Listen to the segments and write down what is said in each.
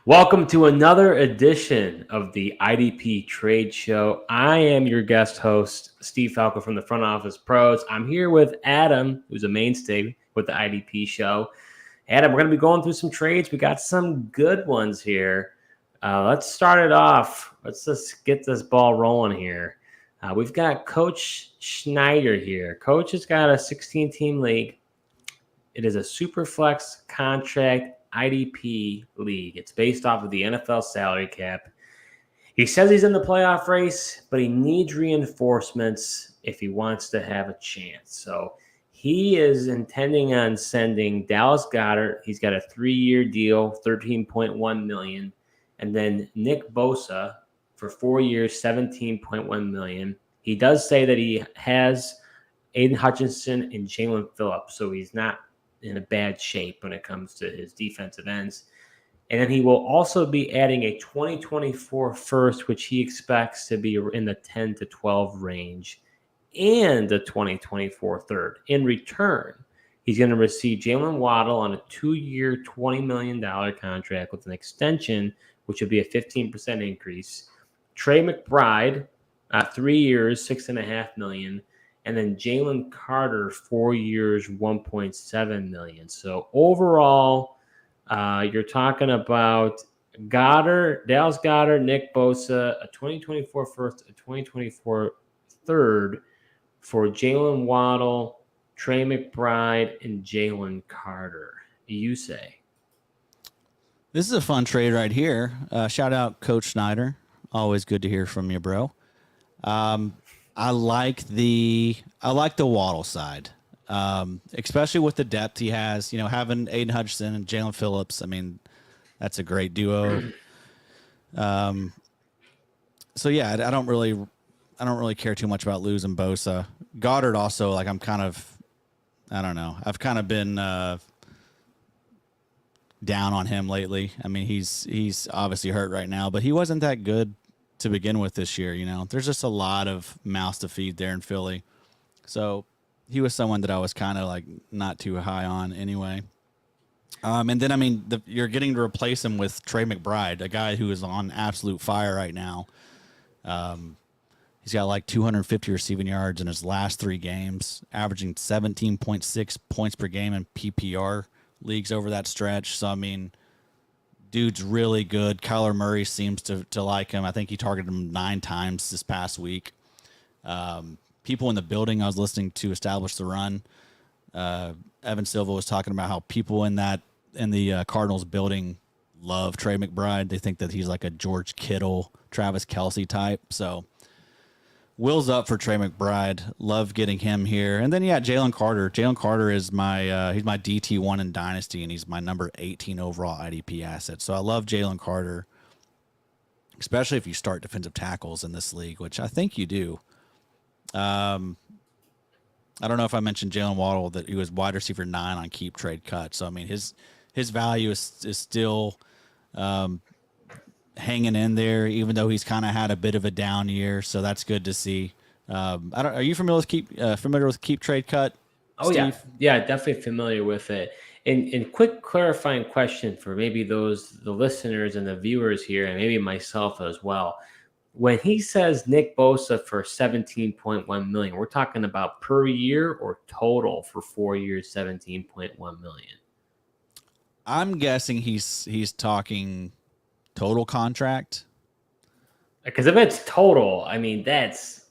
Welcome to another edition of the IDP Trade Show. I am your guest host, Steve Falco from the Front Office Pros. I'm here with Adam, who's a mainstay with the IDP show. Adam, we're going to be going through some trades. We got some good ones here. Let's start it off. Let's just get this ball rolling here. We've got Coach Schneider here. Coach has got a 16-team league. It is a super flex contract IDP league. It's based off of the NFL salary cap. He says he's in the playoff race, but he needs reinforcements if he wants to have a chance. So he is intending on sending Dallas Goedert. He's got a 3-year deal, $13.1 million, and then Nick Bosa for 4 years, $17.1 million. He does say that he has Aiden Hutchinson and Jalen Phillips, so he's not in a bad shape when it comes to his defensive ends. And then he will also be adding a 2024 first, which he expects to be in the 10 to 12 range, and a 2024 third. In return, he's going to receive Jalen Waddle on a 2-year, $20 million contract with an extension, which would be a 15% increase. Trey McBride, 3 years, $6.5 million. And then Jalen Carter, 4 years, $1.7 million. So overall, you're talking about Dallas Goedert, Nick Bosa, a 2024 first, a 2024 third for Jalen Waddle, Trey McBride, and Jalen Carter. You say? This is a fun trade right here. Shout out Coach Schneider. Always good to hear from you, bro. I like the Waddle side, especially with the depth he has. You know, having Aiden Hutchinson and Jalen Phillips. I mean, that's a great duo. So yeah, I don't really care too much about losing Bosa. Goddard also, like, I don't know. I've kind of been down on him lately. I mean, he's obviously hurt right now, but he wasn't that good to begin with this year. You know, there's just a lot of mouths to feed there in Philly. So he was someone that I was kind of like not too high on anyway. And then, I mean, you're getting to replace him with Trey McBride, a guy who is on absolute fire right now. He's got like 250 receiving yards in his last 3 games, averaging 17.6 points per game in PPR leagues over that stretch. So, I mean, dude's really good. Kyler Murray seems to like him. I think he targeted him 9 times this past week. People in the building I was listening to establish the run. Evan Silva was talking about how people in the Cardinals building love Trey McBride. They think that he's like a George Kittle, Travis Kelce type. So Will's up for Trey McBride. Love getting him here. And then, yeah, Jalen Carter. Jalen Carter is he's my DT1 in Dynasty, and he's my number 18 overall IDP asset. So I love Jalen Carter, especially if you start defensive tackles in this league, which I think you do. I don't know if I mentioned Jalen Waddle, that he was wide receiver 9 on Keep Trade Cut. So, I mean, his value is still hanging in there, even though he's kind of had a bit of a down year. So that's good to see. Are you familiar with Keep Trade Cut? Oh, Steve? Yeah, definitely familiar with it. And quick clarifying question for maybe the listeners and the viewers here, and maybe myself as well. When he says Nick Bosa for $17.1 million, we're talking about per year or total for 4 years, $17.1 million? I'm guessing he's talking total contract. Because if it's total, I mean, that's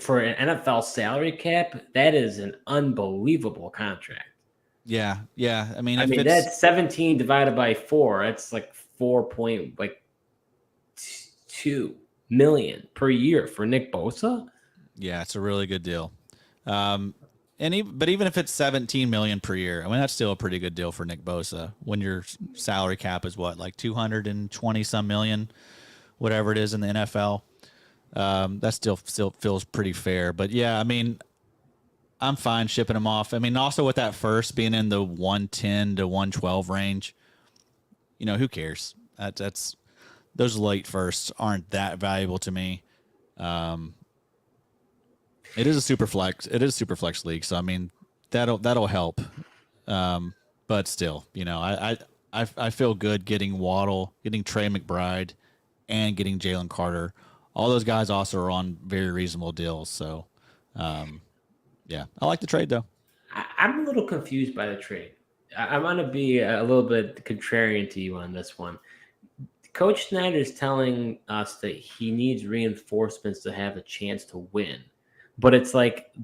for an NFL salary cap, that is an unbelievable contract. Yeah. I mean, that's 17 divided by 4. That's like 4.2 million per year for Nick Bosa. Yeah, it's a really good deal. But even if it's 17 million per year, I mean, that's still a pretty good deal for Nick Bosa when your salary cap is what, like 220 some million, whatever it is in the NFL. That still feels pretty fair. But yeah, I mean, I'm fine shipping him off. I mean, also with that first being in the 110 to 112 range, you know, who cares? That's those late firsts aren't that valuable to me. It is a super flex. It is a super flex league. So, I mean, that'll help. But still, you know, I feel good getting Waddle, getting Trey McBride, and getting Jalen Carter. All those guys also are on very reasonable deals. So, yeah, I like the trade though. I'm a little confused by the trade. I'm going to be a little bit contrarian to you on this one. Coach Snyder is telling us that he needs reinforcements to have a chance to win. But it's like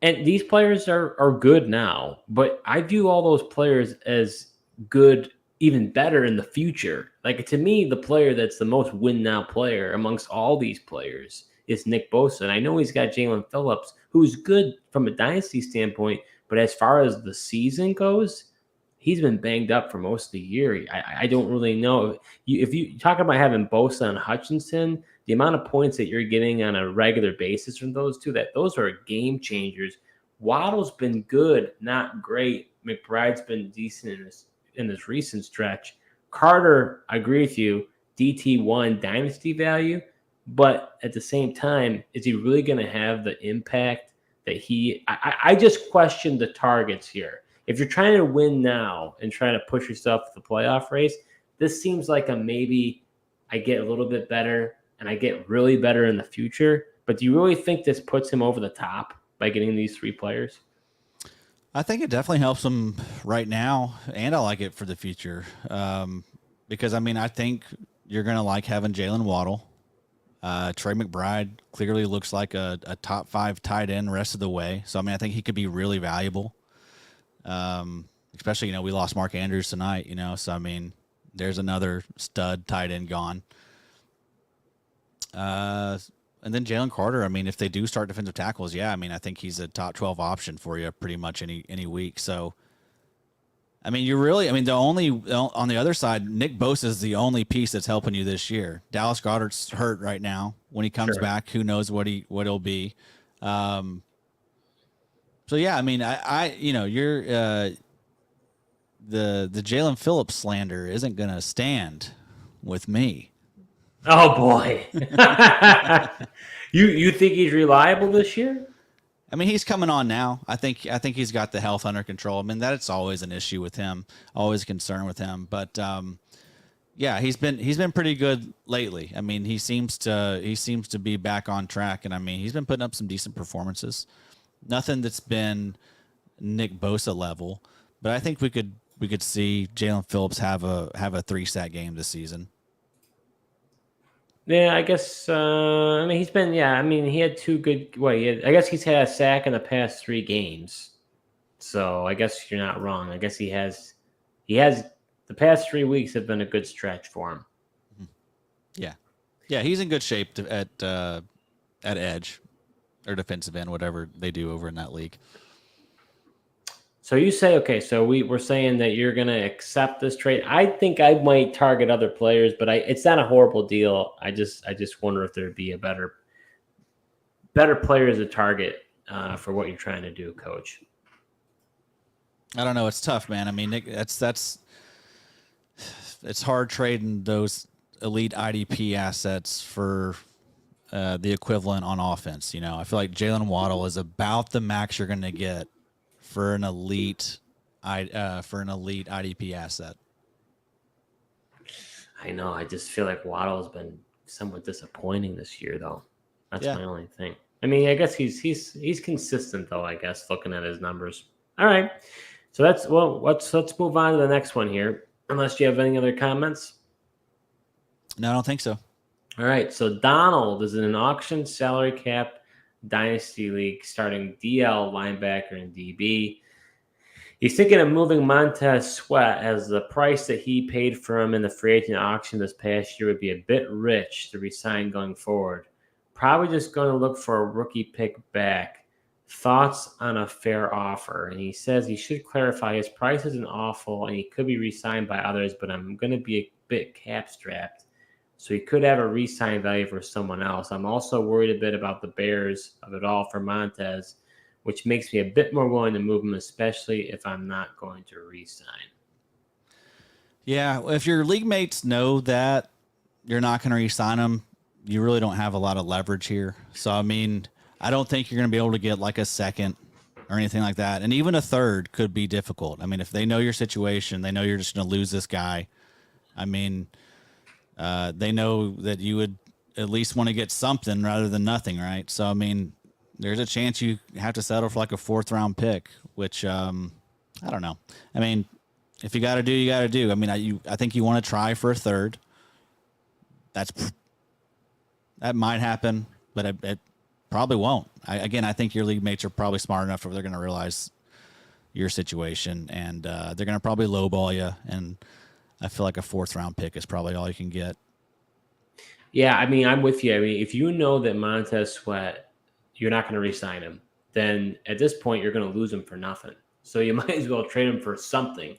and these players are good now, but I view all those players as good, even better in the future. Like to me, the player that's the most win now player amongst all these players is Nick Bosa. And I know he's got Jalen Phillips, who's good from a dynasty standpoint, but as far as the season goes, he's been banged up for most of the year. I don't really know. If you talk about having Bosa and Hutchinson, the amount of points that you're getting on a regular basis from those two, that those are game changers. Waddle's been good, not great. McBride's been decent in this recent stretch. Carter, I agree with you, DT1 dynasty value, but at the same time, is he really going to have the impact that I just question the targets here. If you're trying to win now and trying to push yourself to the playoff race, this seems like a maybe I get a little bit better and I get really better in the future. But do you really think this puts him over the top by getting these three players? I think it definitely helps him right now, and I like it for the future. Because I mean, I think you're gonna like having Jalen Waddle. Trey McBride clearly looks like a top 5 tight end rest of the way. So I mean, I think he could be really valuable. Especially, we lost Mark Andrews tonight, so I mean, there's another stud tight end gone. And then Jalen Carter, I mean, if they do start defensive tackles, yeah, I mean, I think he's a top 12 option for you pretty much any week. So, I mean, the only, on the other side, Nick Bosa is the only piece that's helping you this year. Dallas Goedert's hurt right now. When he comes back, who knows what he'll be. So yeah, I mean, you're, the Jalen Phillips slander isn't going to stand with me. Oh boy. You think he's reliable this year? I mean, he's coming on now. I think he's got the health under control. I mean, that's always an issue with him, always a concern with him. But yeah, he's been pretty good lately. I mean, he seems to be back on track, and I mean, he's been putting up some decent performances. Nothing that's been Nick Bosa level, but I think we could see Jalen Phillips have a 3-sack game this season. Yeah, I guess. I mean, he's been. Yeah, I mean, he had 2 good. Well, I guess he's had a sack in the past 3 games. So I guess you're not wrong. I guess he has. The past 3 weeks have been a good stretch for him. Yeah, he's in good shape at edge or defensive end, whatever they do over in that league. So you say, okay, so we're saying that you're going to accept this trade. I think I might target other players, but it's not a horrible deal. I just wonder if there'd be a better player to target for what you're trying to do, Coach. I don't know. It's tough, man. I mean, it's hard trading those elite IDP assets for the equivalent on offense. I feel like Jalen Waddle is about the max you're going to get for an elite IDP asset. I know. I just feel like Waddle has been somewhat disappointing this year, though. That's my only thing. I mean, I guess he's consistent, though. I guess looking at his numbers. All right. So let's move on to the next one here. Unless you have any other comments. No, I don't think so. All right. So Donald is in an auction salary cap dynasty league starting DL linebacker and DB. He's thinking of moving Montez Sweat as the price that he paid for him in the free agent auction this past year would be a bit rich to resign going forward. Probably just going to look for a rookie pick back. Thoughts on a fair offer? And he says he should clarify his price isn't awful and he could be re-signed by others, but I'm going to be a bit cap strapped. So he could have a re-sign value for someone else. I'm also worried a bit about the Bears of it all for Montez, which makes me a bit more willing to move him, especially if I'm not going to re-sign. Yeah, if your league mates know that you're not going to re-sign him, you really don't have a lot of leverage here. So, I mean, I don't think you're going to be able to get like a second or anything like that. And even a third could be difficult. I mean, if they know your situation, they know you're just going to lose this guy. I mean, they know that you would at least want to get something rather than nothing, right? So, I mean, there's a chance you have to settle for like a 4th-round pick, which I don't know. I mean, if you got to do, you got to do. I mean, I think you want to try for a third. That might happen, but it probably won't. I think your league mates are probably smart enough where they're going to realize your situation, and they're going to probably lowball you. And I feel like a 4th-round pick is probably all you can get. Yeah, I mean, I'm with you. I mean, if you know that Montez Sweat, you're not going to re-sign him, then at this point you're going to lose him for nothing. So you might as well trade him for something.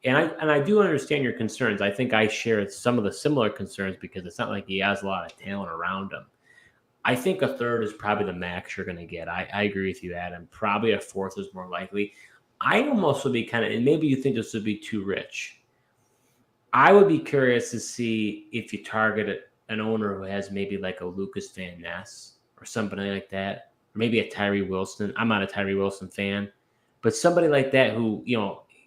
And I do understand your concerns. I think I share some of the similar concerns because it's not like he has a lot of talent around him. I think a third is probably the max you're going to get. I agree with you, Adam. Probably a 4th is more likely. I almost would be kind of, and maybe you think this would be too rich. I would be curious to see if you target an owner who has maybe like a Lucas Van Ness or somebody like that, or maybe a Tyree Wilson. I'm not a Tyree Wilson fan, but somebody like that who,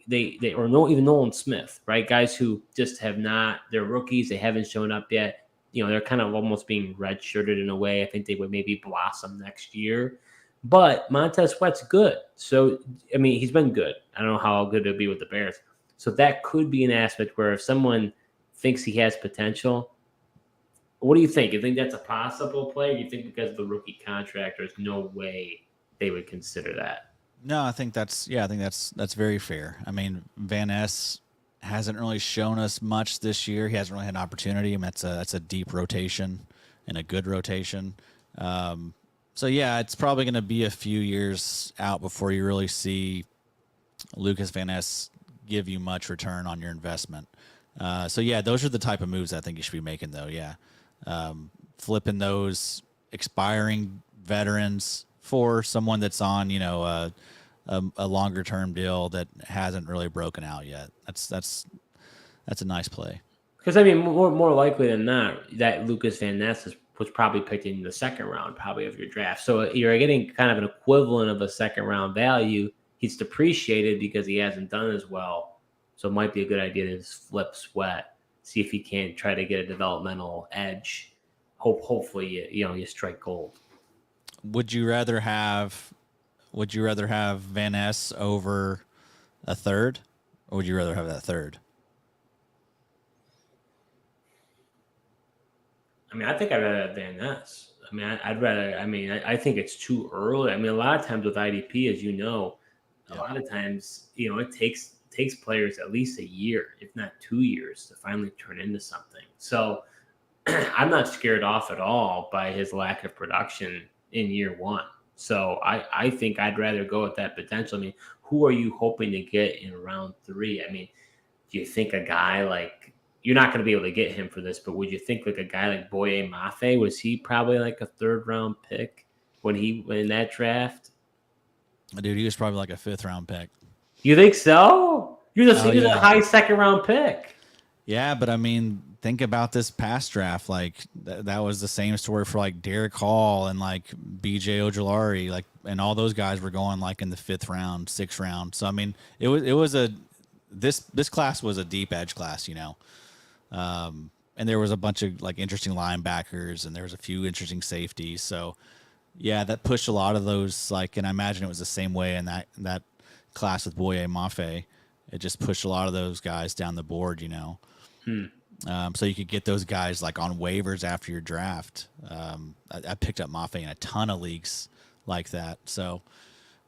they or no, even Nolan Smith, right? Guys who just have not, they're rookies, they haven't shown up yet. They're kind of almost being redshirted in a way. I think they would maybe blossom next year. But Montez Sweat's good. So, I mean, he's been good. I don't know how good it'll be with the Bears. So that could be an aspect where if someone thinks he has potential, what do you think? You think that's a possible play? Or do you think because of the rookie contract, there's no way they would consider that? No, I think that's very fair. I mean, Van Ness hasn't really shown us much this year. He hasn't really had an opportunity. I mean, that's a deep rotation and a good rotation. So yeah, it's probably going to be a few years out before you really see Lucas Van Ness give you much return on your investment. So yeah, those are the type of moves I think you should be making, though. Yeah, flipping those expiring veterans for someone that's on, a longer term deal that hasn't really broken out yet. That's a nice play. Because I mean, more likely than not, that Lucas Van Ness was probably picked in the 2nd round, probably of your draft. So you're getting kind of an equivalent of a 2nd round value. He's depreciated because he hasn't done as well. So it might be a good idea to just flip Sweat, see if he can try to get a developmental edge. Hopefully, you strike gold. Would you rather have Van Ness over a third, or would you rather have that third? I mean, I think I'd rather have Van Ness. I mean, I think it's too early. I mean, a lot of times with IDP, as you know, a lot of times, it takes players at least a year, if not 2 years, to finally turn into something. So I'm not scared off at all by his lack of production in year 1. So I think I'd rather go with that potential. I mean, who are you hoping to get in round 3? I mean, do you think a guy like, you're not going to be able to get him for this, but would you think like a guy like Boye Mafe, was he probably like a 3rd round pick when in that draft? Dude, he was probably like a 5th round pick. You think so? He was a high 2nd round pick. Yeah, but I mean, think about this past draft. Like that was the same story for like Derek Hall and like BJ Ojulari, like, and all those guys were going like in the 5th round, 6th round. So I mean, this class was a deep edge class, and there was a bunch of like interesting linebackers and there was a few interesting safeties. So yeah, that pushed a lot of those, like, and I imagine it was the same way in that class with Boye Mafe. It just pushed a lot of those guys down the board, so you could get those guys like on waivers after your draft. I picked up Mafe in a ton of leagues like that. So,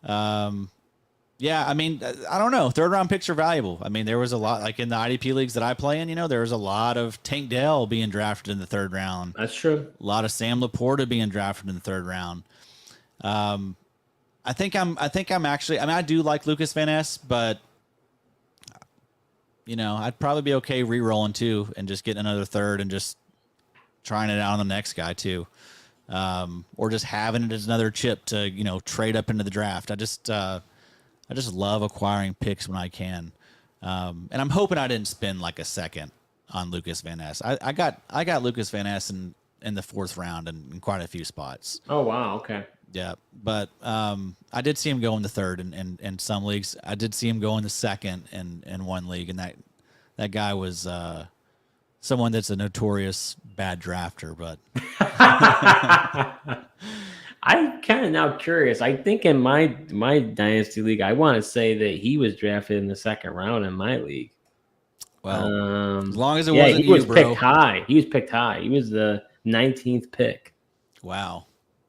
yeah, I mean, I don't know. 3rd round picks are valuable. I mean, there was a lot, like in the IDP leagues that I play in, there was a lot of Tank Dell being drafted in the 3rd round. That's true. A lot of Sam Laporta being drafted in the 3rd round. I think I'm actually, I mean, I do like Lucas Van Ness, but I'd probably be okay re-rolling too and just getting another third and just trying it out on the next guy too. Or just having it as another chip to, trade up into the draft. I just love acquiring picks when I can. And I'm hoping I didn't spend like a 2nd on Lucas Van Ness. I got Lucas Van Ness in the 4th round and in quite a few spots. Oh, wow. Okay. Yeah, but I did see him go in the third in some leagues. I did see him go in the second in one league, and that guy was someone that's a notorious bad drafter. But I'm kind of now curious. I think in my dynasty league, I want to say that he was drafted in the second round in my league. well, as long as it Yeah, wasn't he you, was bro. picked high. He was picked high. He was the 19th pick. Wow.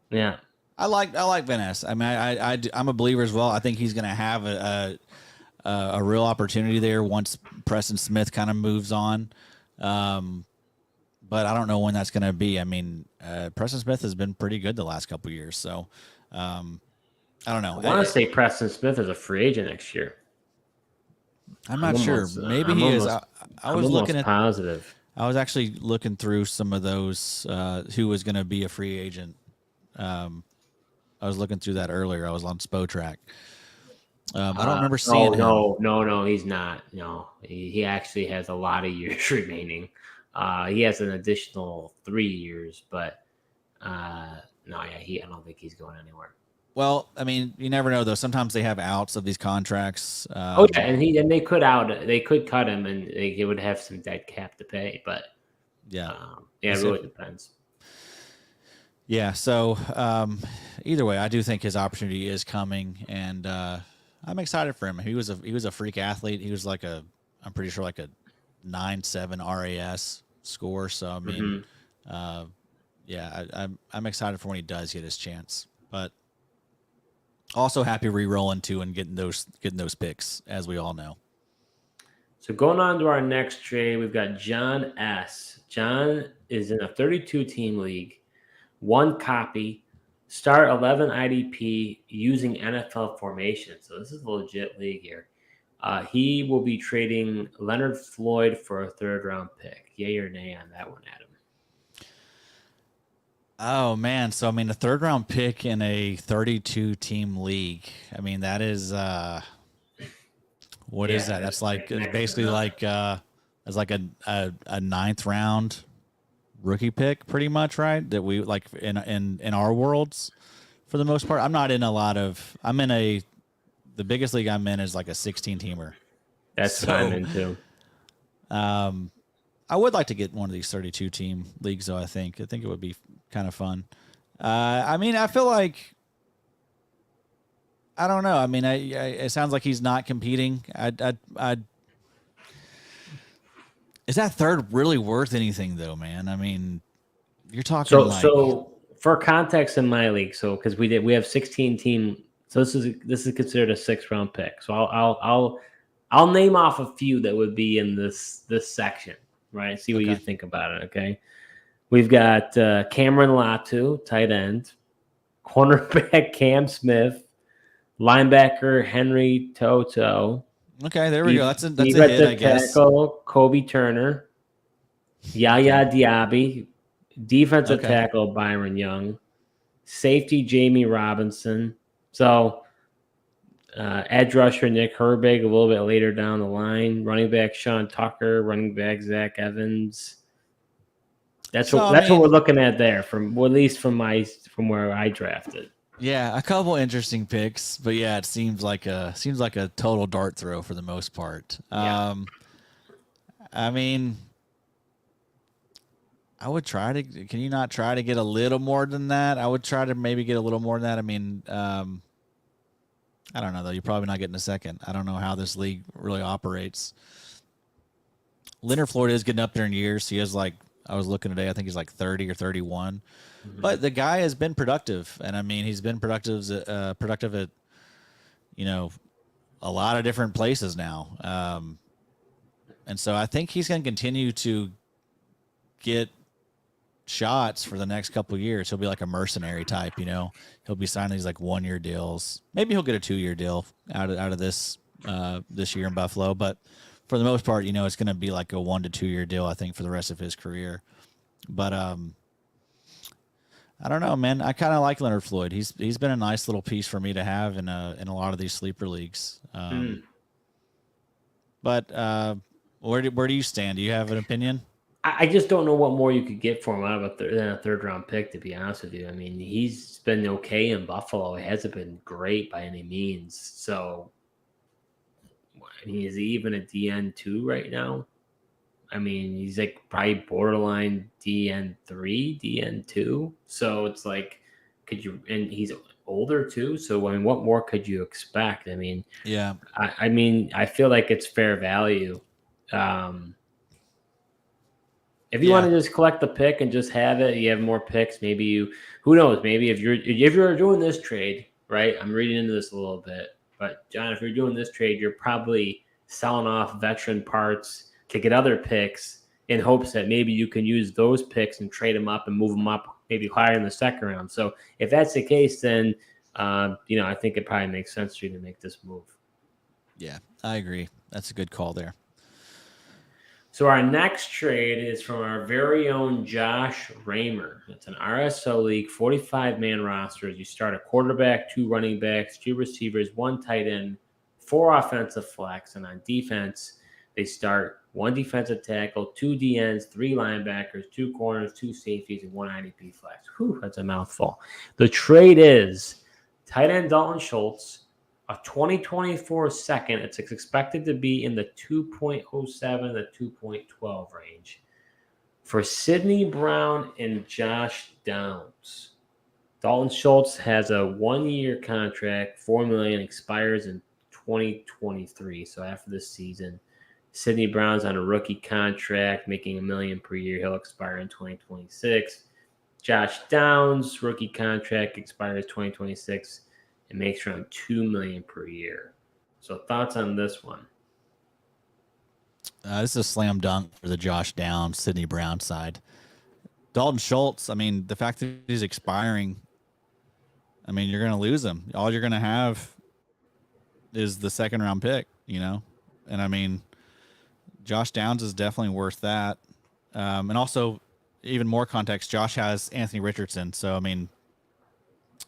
Yeah. I like Van Ness. I mean, I'm a believer as well. I think he's going to have a real opportunity there once Preston Smith kind of moves on. But I don't know when that's going to be. I mean, Preston Smith has been pretty good the last couple of years, so I don't know. I want to say Preston Smith is a free agent next year. I'm not sure. Maybe he is. I was looking at positive. I was actually looking through some of those who was going to be a free agent. I was looking through that earlier. I was on Spotrac. I don't remember seeing him. No, he's not. No, he actually has a lot of years remaining. He has an additional 3 years, but I don't think he's going anywhere. Well, I mean, you never know though. Sometimes they have outs of these contracts. And they could cut him, and he would have some dead cap to pay. But yeah, it really depends. Yeah. So either way, I do think his opportunity is coming, and I'm excited for him. He was a freak athlete. He was I'm pretty sure like a 9.7 RAS score. So I mean, I'm excited for when he does get his chance, but. Also happy re-rolling too and getting those picks, as we all know. So going on to our next trade, we've got John S. John is in a 32-team league, 1 copy, start 11 IDP using NFL formation. So this is a legit league here. He will be trading Leonard Floyd for a 3rd-round pick. Yay or nay on that one, Adam? Oh man, so I mean a 3rd-round pick in a 32-team league. I mean that is what is that? That's like basically like it's like a 9th round rookie pick, pretty much, right? That we like in our worlds for the most part. I'm not in a lot of. I'm in the biggest league I'm in is like a 16-teamer. That's what I'm into. I would like to get one of these 32-team leagues, though. I think it would be kind of fun. I mean, I feel like I don't know. I mean, it sounds like he's not competing. Is that 3rd really worth anything, though, man? I mean, you're talking so for context in my league, so because we have 16-team, so this is considered a 6th-round pick. So I'll name off a few that would be in this section. Right, see what you think about it. Okay, we've got Cameron Latu, tight end, cornerback Cam Smith, linebacker Henry Toto. Okay, there we go. That's a hit, I guess. Tackle Kobe Turner, Yaya Diaby, defensive tackle Byron Young, safety Jamie Robinson. So. Edge rusher Nick Herbig a little bit later down the line. Running back Sean Tucker. Running back Zach Evans. That's what we're looking at there, at least from where I drafted. Yeah, a couple interesting picks, but yeah, it seems like a total dart throw for the most part. Yeah. I mean, I would try to. Can you not try to get a little more than that? I would try to maybe get a little more than that. I mean. I don't know, though. You're probably not getting a second. I don't know how this league really operates. Leonard Floyd is getting up there in years. He has I was looking today, I think he's like 30 or 31. Mm-hmm. But the guy has been productive. And, I mean, he's been productive at, a lot of different places now. And so I think he's going to continue to get shots for the next couple of years. He'll be like a mercenary type, He'll be signing these 1-year deals. Maybe he'll get a 2-year deal out of this year in Buffalo, but for the most part, it's going to be like a 1 to 2 year deal, I think, for the rest of his career. But I don't know, man. I kind of like Leonard Floyd. He's been a nice little piece for me to have in a lot of these sleeper leagues. But where do you stand? Do you have an opinion? I just don't know what more you could get for him out of than a third round pick, to be honest with you. I mean, he's been okay in Buffalo. He hasn't been great by any means. So, I mean, is he even a DN2 right now? I mean, he's like probably borderline DN3, DN2. So it's like, could you, and he's older too. So, I mean, what more could you expect? I mean, Yeah. I mean, I feel like it's fair value. Um, If you want Yeah. to just collect the pick and just have it, you have more picks. Maybe you, who knows? Maybe if you're doing this trade, right? I'm reading into this a little bit, but John, if you're doing this trade, you're probably selling off veteran parts to get other picks in hopes that maybe you can use those picks and trade them up and move them up maybe higher in the second round. So if that's the case, then I think it probably makes sense for you to make this move. Yeah, I agree. That's a good call there. So our next trade is from our very own Josh Raymer. It's an RSO league, 45-man rosters. You start a quarterback, 2 running backs, 2 receivers, 1 tight end, 4 offensive flex, and on defense, they start 1 defensive tackle, 2 DNs, 3 linebackers, 2 corners, 2 safeties, and 1 IDP flex. Whew, that's a mouthful. The trade is tight end Dalton Schultz, a 2024 second. It's expected to be in the 2.07 to 2.12 range for Sidney Brown and Josh Downs. Dalton Schultz has a 1-year contract, $4 million, expires in 2023. So after this season, Sidney Brown's on a rookie contract, making $1 million per year. He'll expire in 2026. Josh Downs, rookie contract, expires 2026. It makes around $2 million per year. So thoughts on this one? This is a slam dunk for the Josh Downs, Sidney Brown side. Dalton Schultz, I mean, the fact that he's expiring, I mean, you're going to lose him. All you're going to have is the second round pick, And I mean, Josh Downs is definitely worth that. And also, even more context, Josh has Anthony Richardson. So, I mean,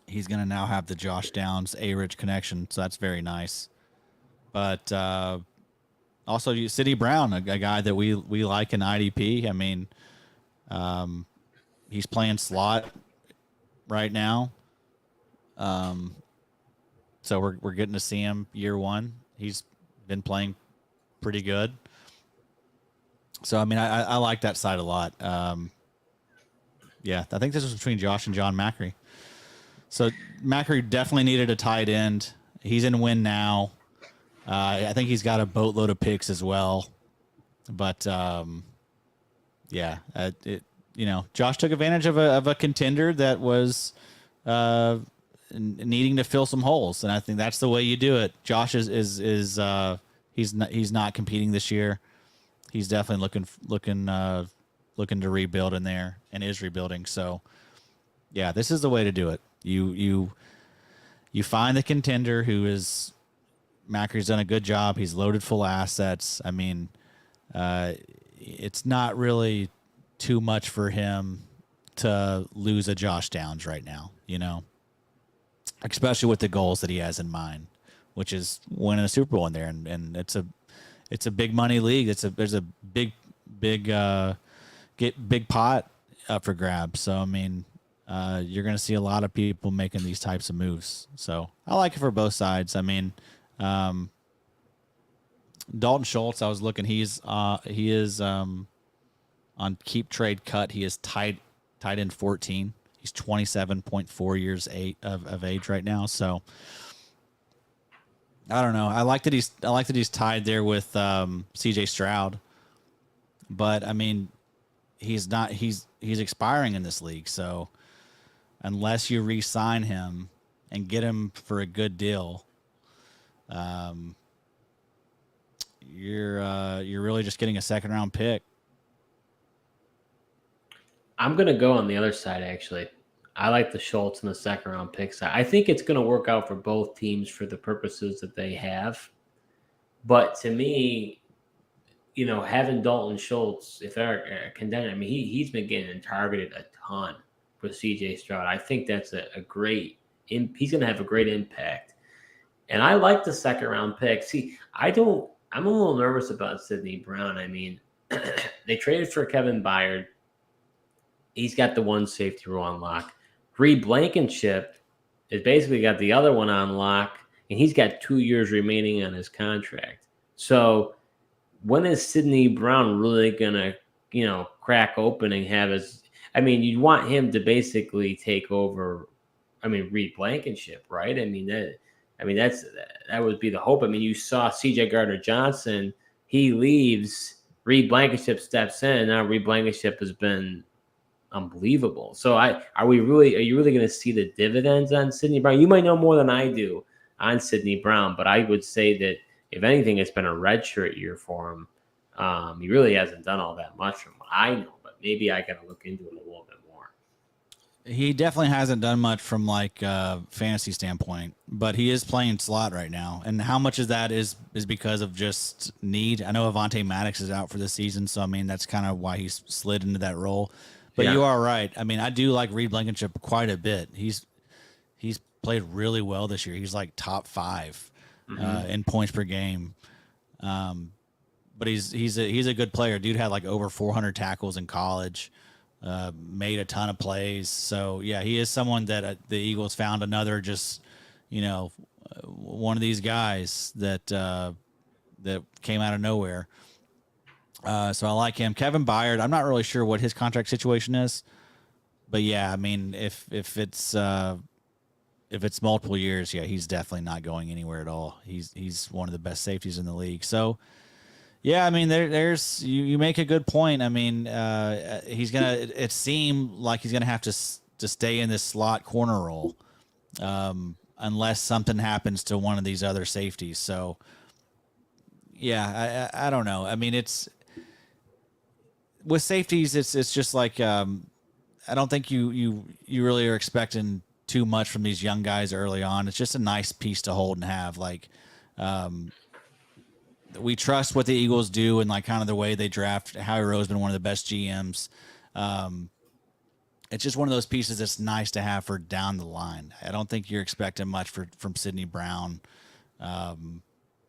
he's going to now have the Josh Downs A-Rich connection. So that's very nice. But also, Sidney Brown, a guy that we like in IDP. I mean, he's playing slot right now. So we're getting to see him year 1. He's been playing pretty good. So, I mean, I like that side a lot. Yeah, I think this was between Josh and John Macri. So Macri definitely needed a tight end. He's in win now. I think he's got a boatload of picks as well. But, yeah, Josh took advantage of a contender that was needing to fill some holes, and I think that's the way you do it. Josh is he's not competing this year. He's definitely looking to rebuild in there and is rebuilding. So, yeah, this is the way to do it. You find the contender who is Macri's done a good job. He's loaded full of assets. I mean, it's not really too much for him to lose a Josh Downs right now, especially with the goals that he has in mind, which is winning a Super Bowl in there. And it's a big money league. There's a big pot up for grabs. So, I mean, you're going to see a lot of people making these types of moves. So I like it for both sides. I mean, Dalton Schultz, I was looking, he is on keep trade cut. He is tied in 14. He's 27.4 years of age right now. So I don't know. I like that he's tied there with CJ Stroud. But I mean, he's expiring in this league. So unless you re-sign him and get him for a good deal, you're really just getting a second round pick. I'm going to go on the other side, actually. I like the Schultz and the second round pick side. I think it's going to work out for both teams for the purposes that they have. But to me, having Dalton Schultz, if they're a contender, I mean, he's been getting targeted a ton for CJ Stroud. I think that's a great he's going to have a great impact. And I like the second round pick. See, I'm a little nervous about Sidney Brown. I mean, they traded for Kevin Byard. He's got the one safety rule on lock. Reed Blankenship has basically got the other one on lock, and he's got 2 years remaining on his contract. So when is Sidney Brown really gonna, crack open and have his? I mean, you'd want him to basically take over. I mean, Reed Blankenship, right? That would be the hope. I mean, you saw C.J. Gardner Johnson. He leaves. Reed Blankenship steps in. Now Reed Blankenship has been unbelievable. So are you really going to see the dividends on Sidney Brown? You might know more than I do on Sidney Brown, but I would say that if anything, it's been a redshirt year for him. He really hasn't done all that much from what I know, but maybe I got to look into it a little bit more. He definitely hasn't done much from like fantasy standpoint, but he is playing slot right now. And how much of that is because of just need? I know Avonte Maddox is out for the season, so I mean that's kind of why he's slid into that role. But you are right. I mean, I do like Reed Blankenship quite a bit. He's played really well this year. He's like top 5 in points per game. But he's a good player. Dude had like over 400 tackles in college. Made a ton of plays. So yeah, he is someone that the Eagles found another just one of these guys that came out of nowhere. So I like him. Kevin Byard, I'm not really sure what his contract situation is, but yeah, I mean, if it's multiple years, yeah, he's definitely not going anywhere at all. He's one of the best safeties in the league. So yeah, I mean, there's you make a good point. I mean, it seemed like he's gonna have to stay in this slot corner role, unless something happens to one of these other safeties. So yeah, I don't know. I mean, it's with safeties, it's just like I don't think you really are expecting too much from these young guys early on. It's just a nice piece to hold and have. Like, we trust what the Eagles do and like kind of the way they draft. Howie Rose's been one of the best GMs. It's just one of those pieces that's nice to have for down the line. I don't think you're expecting much from Sidney Brown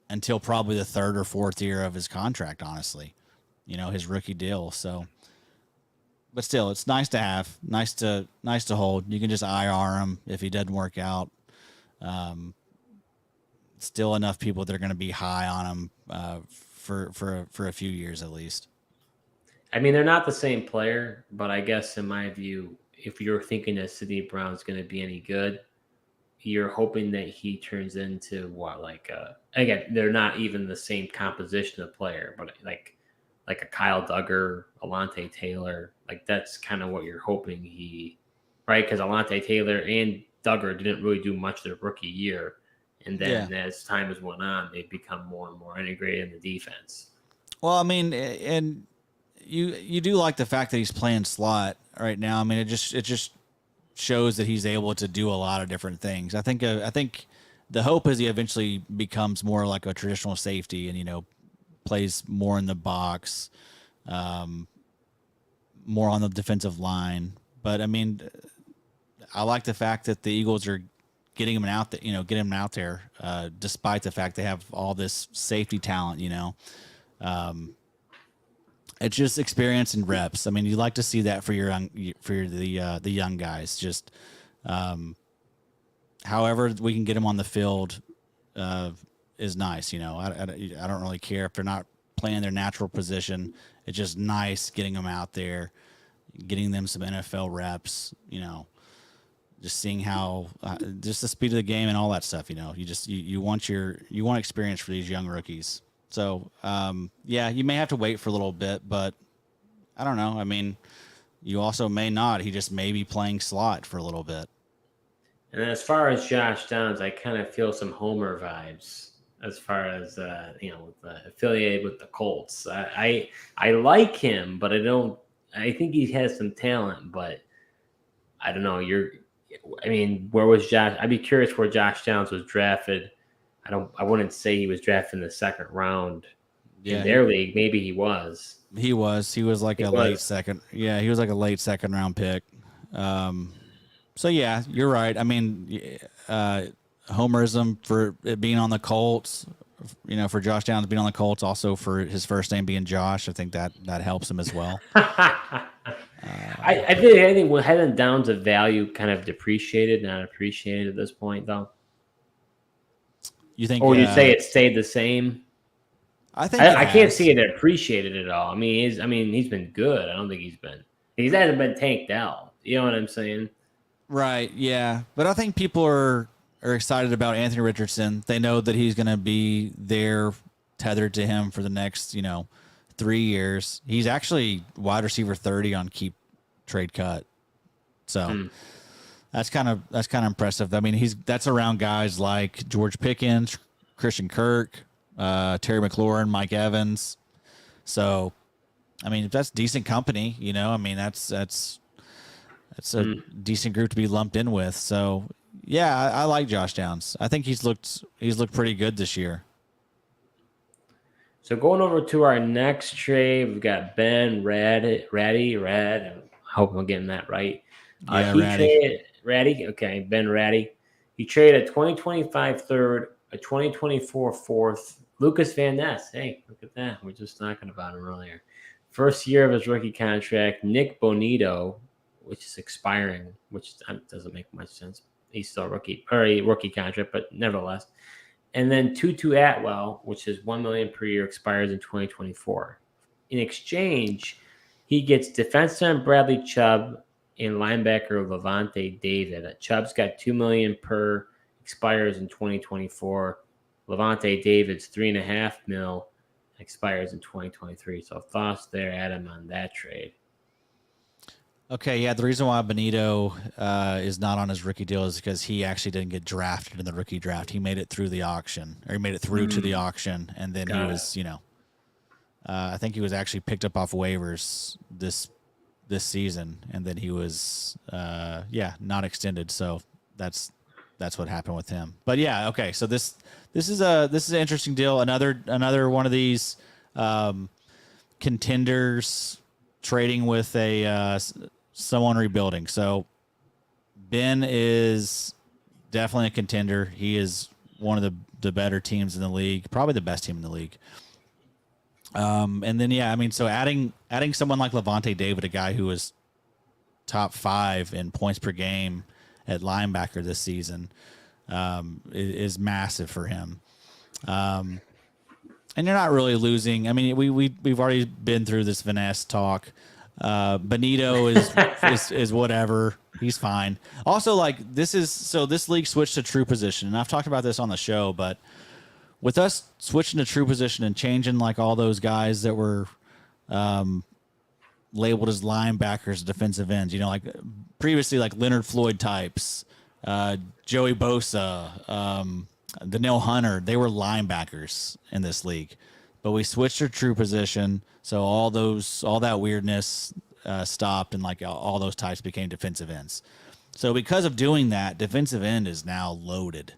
until probably the 3rd or 4th year of his contract, honestly. His rookie deal. So, but still, it's nice to have, nice to hold. You can just IR him if he doesn't work out. Still enough people that are going to be high on him for a few years at least. I mean, they're not the same player, but I guess in my view, if you're thinking that Sidney Brown's going to be any good, you're hoping that he turns into again, they're not even the same composition of player, but like a Kyle Duggar, Alontae Taylor, like that's kind of what you're hoping right? Because Alontae Taylor and Duggar didn't really do much their rookie year. And then as time has went on, they've become more and more integrated in the defense. Well, I mean, and you do like the fact that he's playing slot right now. I mean, it just shows that he's able to do a lot of different things. I think the hope is he eventually becomes more like a traditional safety and plays more in the box, more on the defensive line. But I mean, I like the fact that the Eagles are getting him out there, despite the fact they have all this safety talent. It's just experience and reps. I mean, you like to see that for the young guys. Just however we can get them on the field is nice. I don't really care if they're not playing their natural position. It's just nice getting them out there, getting them some NFL reps. Just seeing how just the speed of the game and all that stuff. You want experience for these young rookies. So, yeah, you may have to wait for a little bit, but I don't know. I mean, you also may not. He just may be playing slot for a little bit. And as far as Josh Downs, I kind of feel some Homer vibes as far as, affiliated with the Colts. I like him, but I think he has some talent, but I don't know. Where was Josh? I'd be curious where Josh Downs was drafted. I wouldn't say he was drafted in the 2nd round in their league. Maybe he was. He was like late second. Yeah, he was like a late 2nd round pick. So yeah, you're right. I mean, homerism for it being on the Colts for Josh Downs being on the Colts, also for his first name being Josh. I think that helps him as well. I think head and Downs of value kind of depreciated, not appreciated at this point, though. You think? Or would you say it stayed the same? I think I can't see it appreciated at all. I mean, he's been good. I don't think he hasn't been tanked out. You know what I'm saying? Right. Yeah, but I think people are excited about Anthony Richardson. They know that he's going to be there, tethered to him for the next 3 years. He's actually wide receiver 30 on keep trade cut. So that's kind of impressive. I mean, that's around guys like George Pickens, Christian Kirk, Terry McLaurin, Mike Evans. So, I mean, if that's decent company, I mean, that's a decent group to be lumped in with. So, yeah, I like Josh Downs. I think he's looked pretty good this year. So going over to our next trade, we've got Ben Ratty. I hope I'm getting that right. Ratty. Okay, Ben Ratty. He traded a 2025 third, a 2024 fourth. Lucas Van Ness. Hey, look at that. We're just talking about him earlier. First year of his rookie contract. Nick Bonito, which is expiring, which doesn't make much sense. He's still a rookie contract, but nevertheless. And then Tutu Atwell, which is $1 million per year, expires in 2024. In exchange, he gets defenseman Bradley Chubb and linebacker Levante David. Chubb's got $2 million per, expires in 2024. Levante David's $3.5 million, expires in 2023. So thoughts there, Adam, on that trade? Okay, yeah. The reason why Bonito is not on his rookie deal is because he actually didn't get drafted in the rookie draft. He made it through the auction, or he made it through to the auction, and then he was, I think he was actually picked up off waivers this season, and then he was, not extended. So that's what happened with him. But yeah, okay. So this is an interesting deal. Another one of these contenders trading with someone rebuilding. So Ben is definitely a contender. He is one of the better teams in the league, probably the best team in the league. And then I mean, so adding someone like Levante David, a guy who was top 5 in points per game at linebacker this season, is massive for him. And you're not really losing. I mean, we've already been through this Van Ness talk. Bonito is whatever. He's fine. Also, this league switched to true position, and I've talked about this on the show, but with us switching to true position and changing all those guys that were labeled as linebackers, defensive ends, previously Leonard Floyd types, Joey Bosa, Danielle Hunter, they were linebackers in this league. But we switched to true position, so all that weirdness stopped, and all those types became defensive ends. So because of doing that, defensive end is now loaded.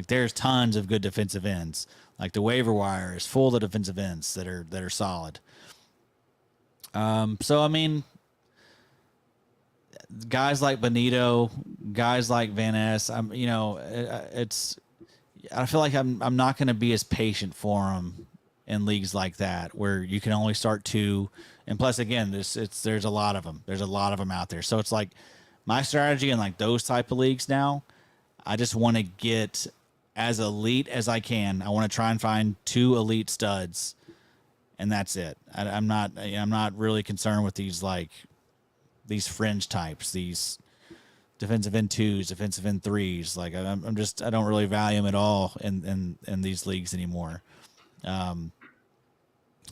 There's tons of good defensive ends. The waiver wire is full of defensive ends that are solid. So I mean, guys like Bonito, guys like Van Ness, I feel like I'm not going to be as patient for them in leagues like that, where you can only start 2, and plus again, there's a lot of them. There's a lot of them out there. So it's my strategy in those type of leagues now. I just want to get as elite as I can. I want to try and find 2 elite studs, and that's it. I'm not really concerned with these fringe types, these defensive end 2s, defensive end 3s. I don't really value them at all in these leagues anymore.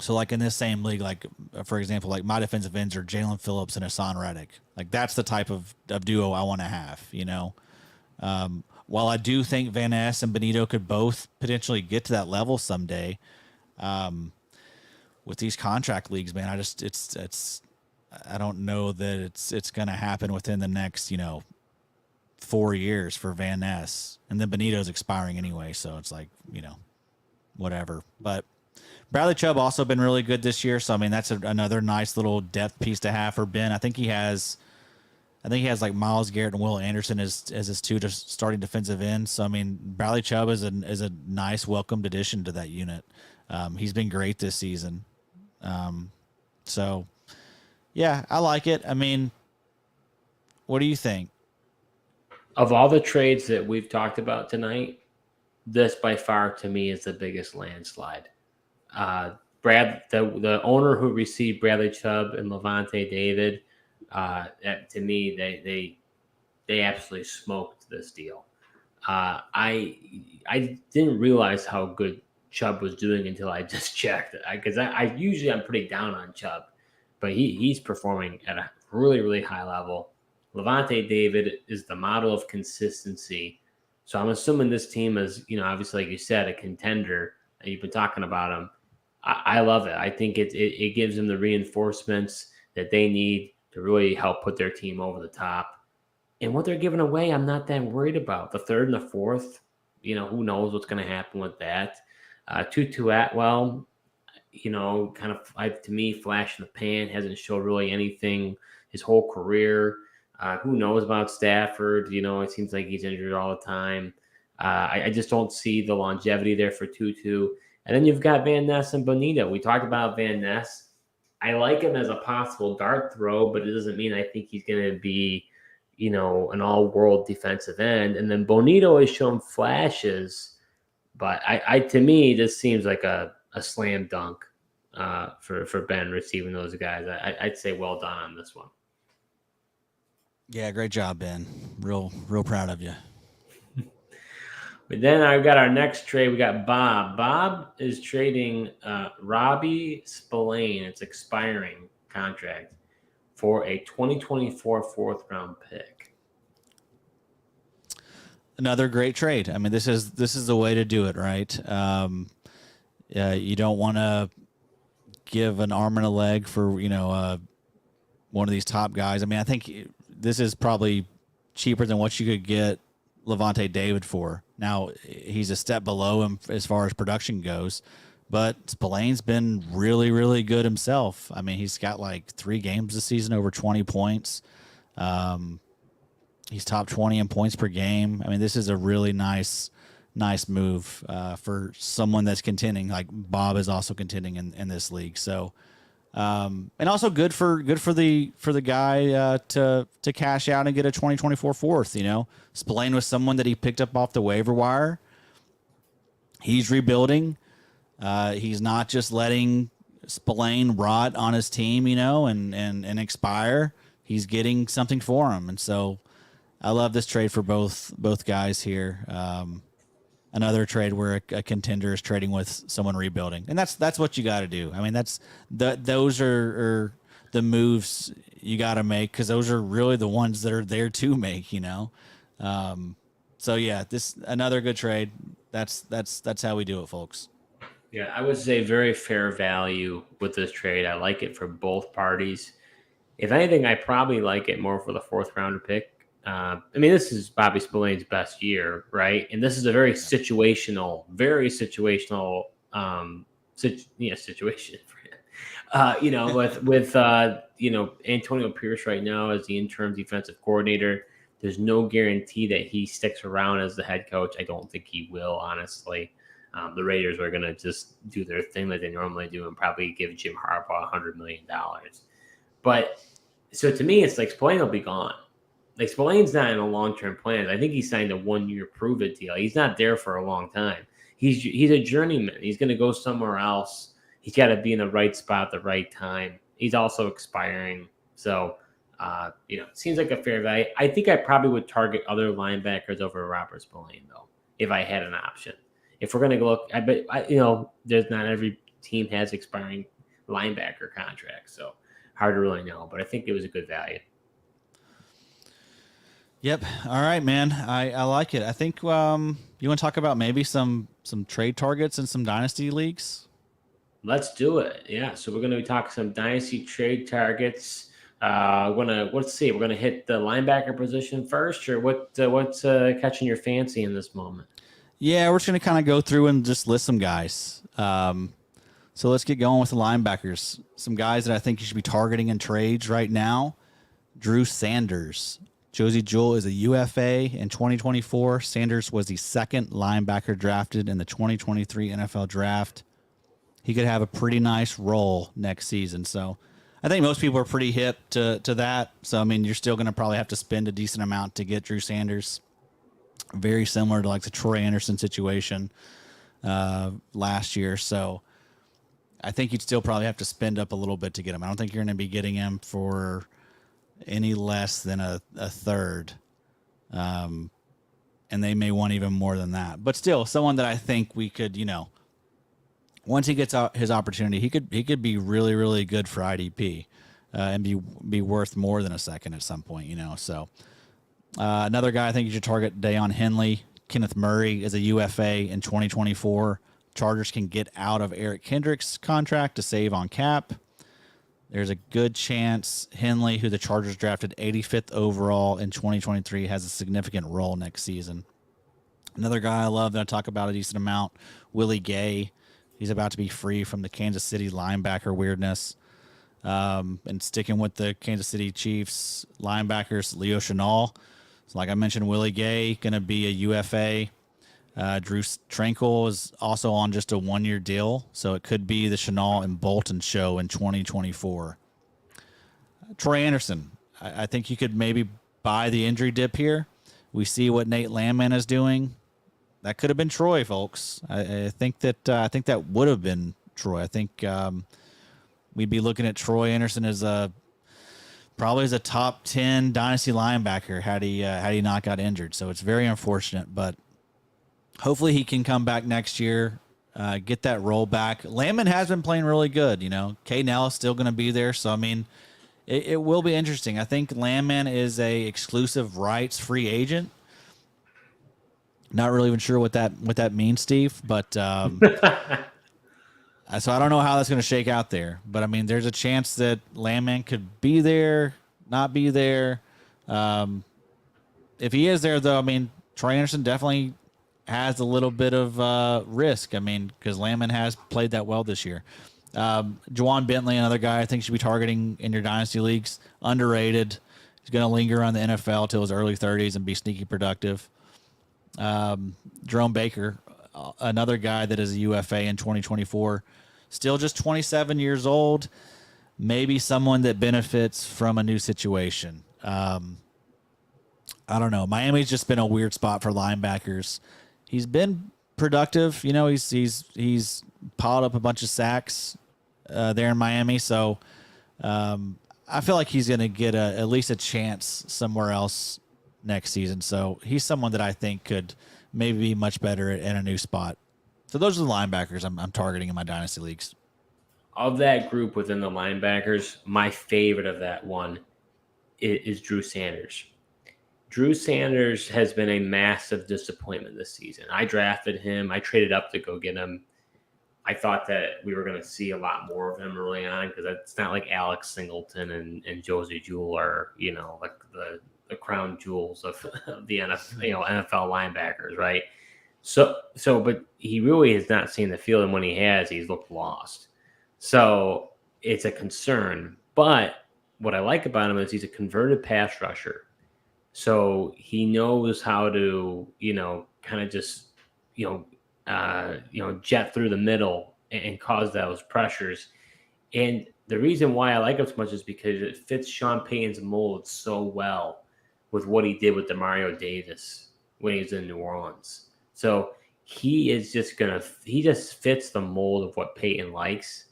So in this same league, for example, my defensive ends are Jalen Phillips and Hassan Reddick. That's the type of duo I want to have, while I do think Van Ness and Bonito could both potentially get to that level someday, with these contract leagues, man, I don't know that it's going to happen within the next, 4 years for Van Ness, and then Bonito's expiring anyway. So it's whatever. But Bradley Chubb also been really good this year. So, I mean, that's another nice little depth piece to have for Ben. I think he has I think he has like Myles Garrett and Will Anderson as his two just starting defensive ends. So I mean, Bradley Chubb is a nice welcomed addition to that unit. He's been great this season. So yeah, I like it. I mean, what do you think? Of all the trades that we've talked about tonight, this by far to me is the biggest landslide. The owner who received Bradley Chubb and Levante David, to me, they absolutely smoked this deal. I didn't realize how good Chubb was doing until I just checked it, because I usually I'm pretty down on Chubb, but he's performing at a really high level. Levante David is the model of consistency. So I'm assuming this team is, obviously, like you said, a contender, and you've been talking about them. I love it. I think it gives them the reinforcements that they need to really help put their team over the top. And what they're giving away, I'm not that worried about. The third and the fourth, who knows what's going to happen with that. Tutu Atwell, kind of, to me, flash in the pan, hasn't showed really anything his whole career. Who knows about Stafford? It seems like he's injured all the time. I just don't see the longevity there for Tutu. And then you've got Van Ness and Bonito. We talked about Van Ness. I like him as a possible dart throw, but it doesn't mean I think he's going to be, an all-world defensive end. And then Bonito has shown flashes, but to me, this seems like a slam dunk for Ben receiving those guys. I'd say well done on this one. Yeah, great job, Ben. Real proud of you. But then I've got our next trade. We got Bob. Bob is trading Robbie Spillane. It's expiring contract for a 2024 fourth-round pick. Another great trade. I mean, this is the way to do it, right? You don't want to give an arm and a leg for one of these top guys. I mean, I think this is probably cheaper than what you could get Levante David for. Now, he's a step below him as far as production goes, but Spillane's been really good himself. I mean, he's got like 3 games this season over 20 points. He's top 20 in points per game. I mean, this is a really nice move for someone that's contending. Like Bob is also contending in this league. So, and also good for the guy to cash out and get a 2024 fourth. Spillane was someone that he picked up off the waiver wire. He's rebuilding. He's not just letting Spillane rot on his team, and expire. He's getting something for him, and so I love this trade for both guys here. Another trade where a contender is trading with someone rebuilding, and that's what you got to do. I mean, those are the moves you got to make, because those are really the ones that are there to make. So yeah, this another good trade. That's how we do it, folks. Yeah, I would say very fair value with this trade. I like it for both parties. If anything, I probably like it more for the fourth rounder pick. I mean, this is Bobby Spillane's best year, right? And this is a very situational situation for him. With Antonio Pierce right now as the interim defensive coordinator. There's no guarantee that he sticks around as the head coach. I don't think he will, honestly. The Raiders are going to just do their thing like they normally do and probably give Jim Harbaugh $100 million. But so to me, it's like Spillane will be gone. Like Spillane's not in a long-term plan. I think he signed a 1-year prove-it deal. He's not there for a long time. He's a journeyman. He's going to go somewhere else. He's got to be in the right spot at the right time. He's also expiring. So, it seems like a fair value. I think I probably would target other linebackers over Robert Spillane, though, if I had an option. If we're going to look, there's not every team has expiring linebacker contracts, so hard to really know. But I think it was a good value. Yep. All right, man. I like it. I think you want to talk about maybe some trade targets in some dynasty leagues? Let's do it. Yeah. So we're going to be talking some dynasty trade targets. Let's see. We're going to hit the linebacker position first, or what's catching your fancy in this moment? Yeah, we're just going to kind of go through and just list some guys. So let's get going with the linebackers. Some guys that I think you should be targeting in trades right now. Drew Sanders. Josie Jewell is a UFA in 2024. Sanders was the second linebacker drafted in the 2023 NFL draft. He could have a pretty nice role next season. So I think most people are pretty hip to that. So, I mean, you're still going to probably have to spend a decent amount to get Drew Sanders. Very similar to like the Troy Anderson situation last year. So I think you'd still probably have to spend up a little bit to get him. I don't think you're going to be getting him for any less than a third. And they may want even more than that. But still, someone that I think we could, once he gets out his opportunity, he could be really, really good for IDP and be worth more than a second at some point, So another guy I think you should target, Deion Henley. Kenneth Murray is a UFA in 2024. Chargers can get out of Eric Kendricks' contract to save on cap. There's a good chance Henley, who the Chargers drafted 85th overall in 2023, has a significant role next season. Another guy I love that I talk about a decent amount, Willie Gay. He's about to be free from the Kansas City linebacker weirdness. And sticking with the Kansas City Chiefs linebackers, Leo Chenal. So like I mentioned, Willie Gay going to be a UFA. Drew Tranquil is also on just a one-year deal, so it could be the Chenal and Bolton show in 2024. Troy Anderson, I think you could maybe buy the injury dip here. We see what Nate Landman is doing. That could have been Troy, folks. I think that would have been Troy. I think we'd be looking at Troy Anderson as probably as a top 10 dynasty linebacker had he not got injured. So it's very unfortunate, but hopefully he can come back next year, get that role back. Landman has been playing really good. Kay Nell is still going to be there. So, I mean, it will be interesting. I think Landman is a exclusive rights free agent. Not really even sure what that means, Steve, but so I don't know how that's going to shake out there. But, I mean, there's a chance that Landman could be there, not be there. If he is there, though, I mean, Troy Anderson definitely has a little bit of risk. I mean, because Landman has played that well this year. Juwan Bentley, another guy I think should be targeting in your dynasty leagues. Underrated. He's going to linger around the NFL till his early 30s and be sneaky productive. Jerome Baker, another guy that is a UFA in 2024. Still just 27 years old. Maybe someone that benefits from a new situation. I don't know. Miami's just been a weird spot for linebackers. He's been productive. He's piled up a bunch of sacks there in Miami. So I feel like he's going to get at least a chance somewhere else next season. So he's someone that I think could maybe be much better in a new spot. So those are the linebackers I'm targeting in my dynasty leagues. Of that group within the linebackers, my favorite of that one is Drew Sanders. Drew Sanders has been a massive disappointment this season. I drafted him. I traded up to go get him. I thought that we were going to see a lot more of him early on because it's not like Alex Singleton and Josie Jewell are, like the crown jewels of the NFL linebackers, right? So, but he really has not seen the field, and when he has, he's looked lost. So it's a concern. But what I like about him is he's a converted pass rusher. So he knows how to, kind of just, jet through the middle and cause those pressures. And the reason why I like him so much is because it fits Sean Payton's mold so well with what he did with Demario Davis when he was in New Orleans. So he just fits the mold of what Payton likes.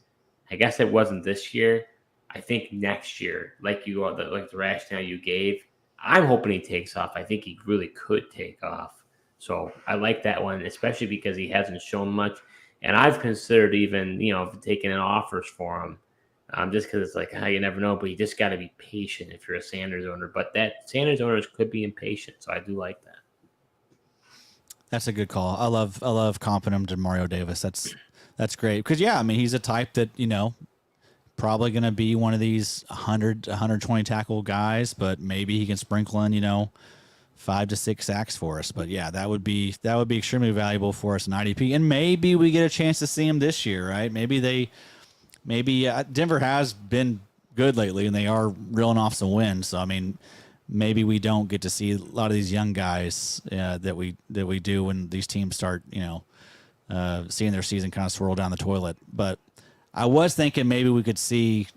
I guess it wasn't this year. I think next year, like the rationale you gave, I'm hoping he takes off. I think he really could take off. So I like that one, especially because he hasn't shown much. And I've considered even, taking in offers for him just because it's like, you never know. But you just got to be patient if you're a Sanders owner. But that Sanders owners could be impatient. So I do like that. That's a good call. I love comping him to Mario Davis. That's great. Because, he's a type that, probably going to be one of these 120 tackle guys, but maybe he can sprinkle in, 5 to 6 sacks for us. But yeah, that would be extremely valuable for us in IDP. And maybe we get a chance to see him this year, right? Maybe Denver has been good lately, and they are reeling off some wins. So I mean, maybe we don't get to see a lot of these young guys that we do when these teams start, seeing their season kind of swirl down the toilet. But I was thinking maybe we could see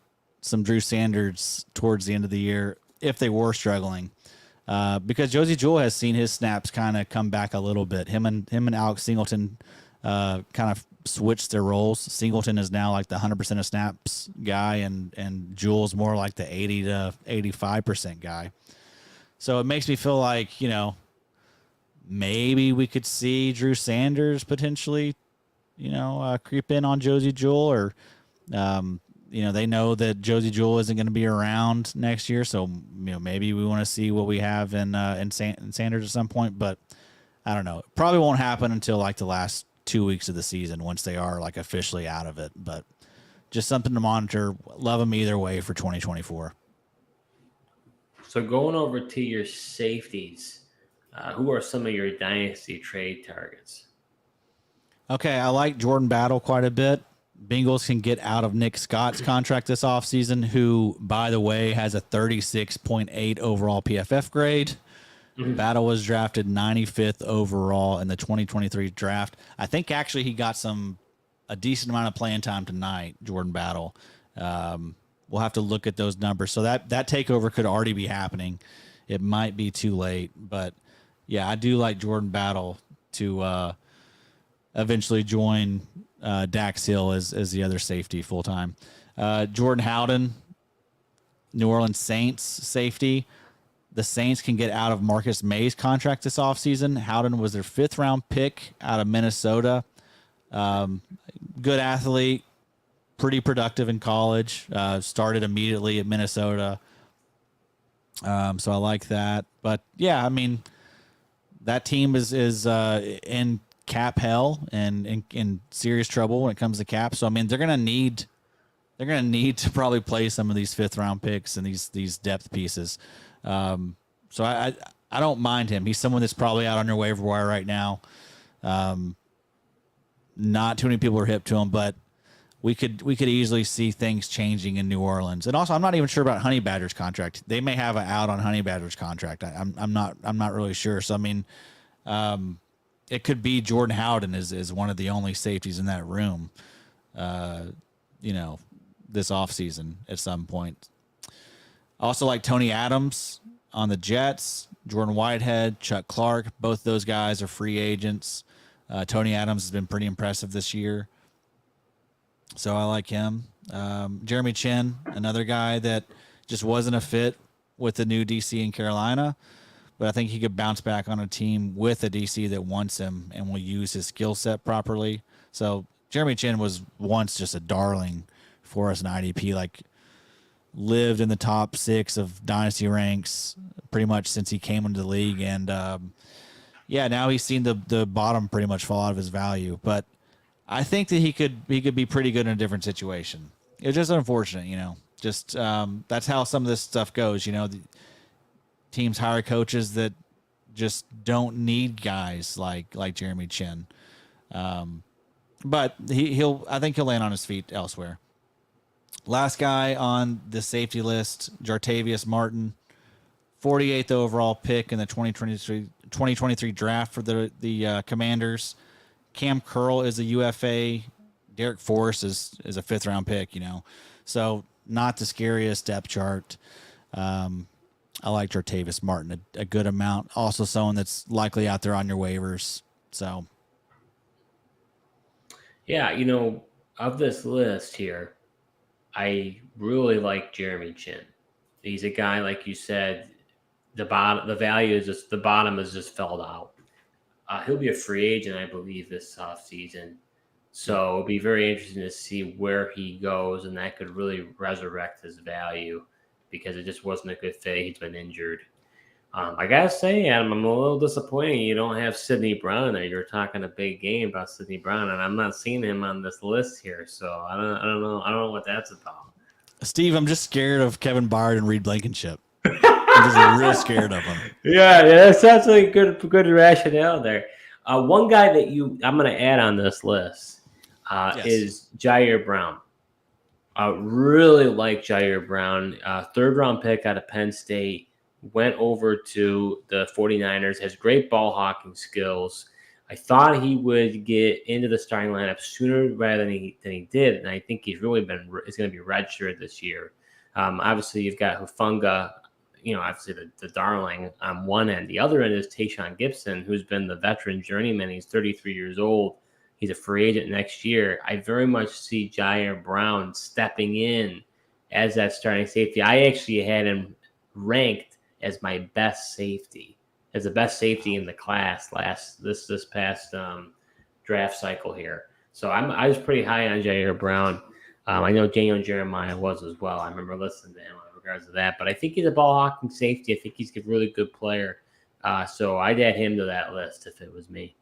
some Drew Sanders towards the end of the year if they were struggling, because Josie Jewell has seen his snaps kind of come back a little bit. Him and Alex Singleton kind of switched their roles. Singleton is now like the 100% of snaps guy, and Jewell's more like the 80 to 85% guy. So it makes me feel like, maybe we could see Drew Sanders potentially, creep in on Josie Jewell, or, they know that Josie Jewell isn't going to be around next year. So, maybe we want to see what we have in Sanders at some point, but I don't know. It probably won't happen until like the last 2 weeks of the season once they are like officially out of it, but just something to monitor. Love them either way for 2024. So going over to your safeties, who are some of your dynasty trade targets? Okay, I like Jordan Battle quite a bit. Bengals can get out of Nick Scott's contract this offseason, who, by the way, has a 36.8 overall PFF grade. Mm-hmm. Battle was drafted 95th overall in the 2023 draft. I think actually he got a decent amount of playing time tonight, Jordan Battle. We'll have to look at those numbers. So that takeover could already be happening. It might be too late, but yeah, I do like Jordan Battle to eventually join Dax Hill as the other safety full time. Jordan Howden, New Orleans Saints safety. The Saints can get out of Marcus May's contract this offseason. Howden was their 5th round pick out of Minnesota. Good athlete, pretty productive in college. Started immediately at Minnesota. So I like that. But yeah, I mean, that team is in cap hell and in serious trouble when it comes to cap. So I mean, they're gonna need to probably play some of these 5th round picks and these depth pieces. So I don't mind him. He's someone that's probably out on your waiver wire right now. Not too many people are hip to him, but we could easily see things changing in New Orleans. And also, I'm not even sure about Honey Badger's contract. They may have an out on Honey Badger's contract. I'm not really sure. So I mean, it could be Jordan Howden is one of the only safeties in that room. This offseason at some point. Also like Tony Adams on the Jets, Jordan Whitehead, Chuck Clark. Both those guys are free agents. Tony Adams has been pretty impressive this year, so I like him. Jeremy Chin, another guy that just wasn't a fit with the new DC in Carolina, but I think he could bounce back on a team with a DC that wants him and will use his skill set properly. So Jeremy Chin was once just a darling for us in IDP, like lived in the top 6 of dynasty ranks pretty much since he came into the league. And now he's seen the bottom pretty much fall out of his value. But I think that he could be pretty good in a different situation. It's just unfortunate, just that's how some of this stuff goes. The teams hire coaches that just don't need guys like Jeremy Chin. But I think he'll land on his feet elsewhere. Last guy on the safety list, Jartavius Martin, 48th overall pick in the 2023 draft for the Commanders. Cam Curl is a UFA. Derek Forrest is a 5th round pick, So not the scariest depth chart. I like Jartavius Martin a good amount. Also someone that's likely out there on your waivers. So yeah, of this list here, I really like Jeremy Chin. He's a guy, like you said, the value is just, the bottom is just filled out. He'll be a free agent, I believe, this offseason. So it'll be very interesting to see where he goes, and that could really resurrect his value because it just wasn't a good fit. He's been injured. I gotta say, Adam, I'm a little disappointed you don't have Sidney Brown there. You're talking a big game about Sidney Brown, and I'm not seeing him on this list here. So I don't know what that's about. Steve, I'm just scared of Kevin Byard and Reed Blankenship. I'm just real scared of him. Yeah, that sounds like good rationale there. One guy that I'm going to add on this list is Jair Brown. Really like Jair Brown. Third round pick out of Penn State. Went over to the 49ers. Has great ball hawking skills. I thought he would get into the starting lineup sooner rather than he did, and I think he's really is going to be redshirted this year. Obviously, you've got Hufunga, obviously the darling on one end. The other end is Tayshaun Gibson, who's been the veteran journeyman. He's 33 years old. He's a free agent next year. I very much see Jair Brown stepping in as that starting safety. I actually had him ranked as my best safety, as the best safety in the class this past draft cycle here. So I was pretty high on Jair Brown. I know Daniel Jeremiah was as well. I remember listening to him in regards to that. But I think he's a ball hawking safety. I think he's a really good player. So I'd add him to that list if it was me.